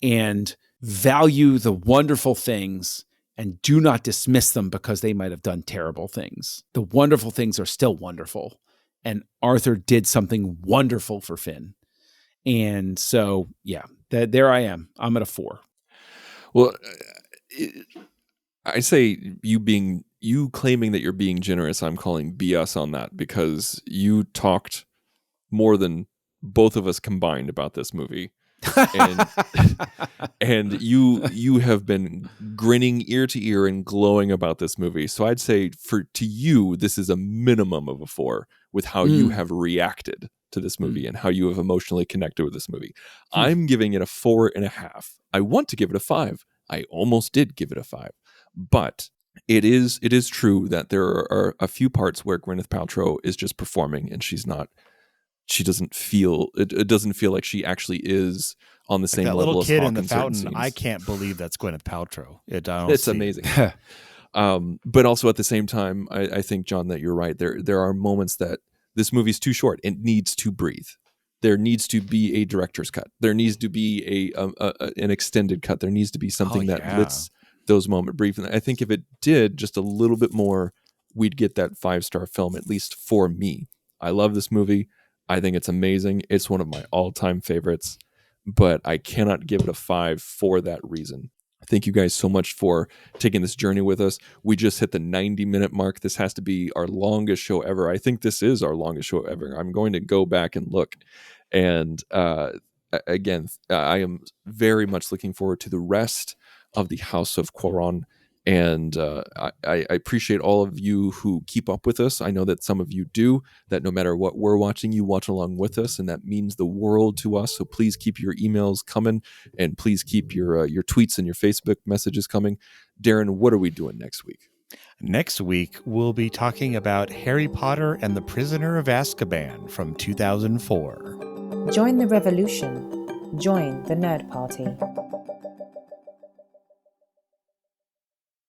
and value the wonderful things and do not dismiss them because they might have done terrible things. The wonderful things are still wonderful. And Arthur did something wonderful for Finn. And so, yeah, there I am. I'm at a 4. Well, I say you claiming that you're being generous, I'm calling BS on that, because you talked more than both of us combined about this movie. and you have been grinning ear to ear and glowing about this movie. So I'd say to you, this is a minimum of a 4 with how you have reacted to this movie and how you have emotionally connected with this movie. I'm giving it a 4.5. I want to give it a 5. I almost did give it a 5, but it is true that there are a few parts where Gwyneth Paltrow is just performing, and she doesn't feel it doesn't feel like she actually is on the same that level little as kid Hawk in the certain fountain. scenes. I can't believe that's Gwyneth Paltrow. It's amazing. But also at the same time, I think, John, that you're right. There are moments that this movie's too short. It needs to breathe. There needs to be a director's cut. There needs to be an extended cut. There needs to be something that lets those moments breathe. And I think if it did just a little bit more, we'd get that 5-star film, at least for me. I love this movie. I think it's amazing. It's one of my all-time favorites, but I cannot give it a 5 for that reason. Thank you guys so much for taking this journey with us. We just hit the 90-minute mark. This has to be our longest show ever. I think this is our longest show ever. I'm going to go back and look. And again, I am very much looking forward to the rest of the House of Cuarón. And I appreciate all of you who keep up with us. I know that some of you do, that no matter what we're watching, you watch along with us, and that means the world to us. So please keep your emails coming, and please keep your tweets and your Facebook messages coming. Darren, what are we doing next week? Next week, we'll be talking about Harry Potter and the Prisoner of Azkaban from 2004. Join the revolution. Join the Nerd Party.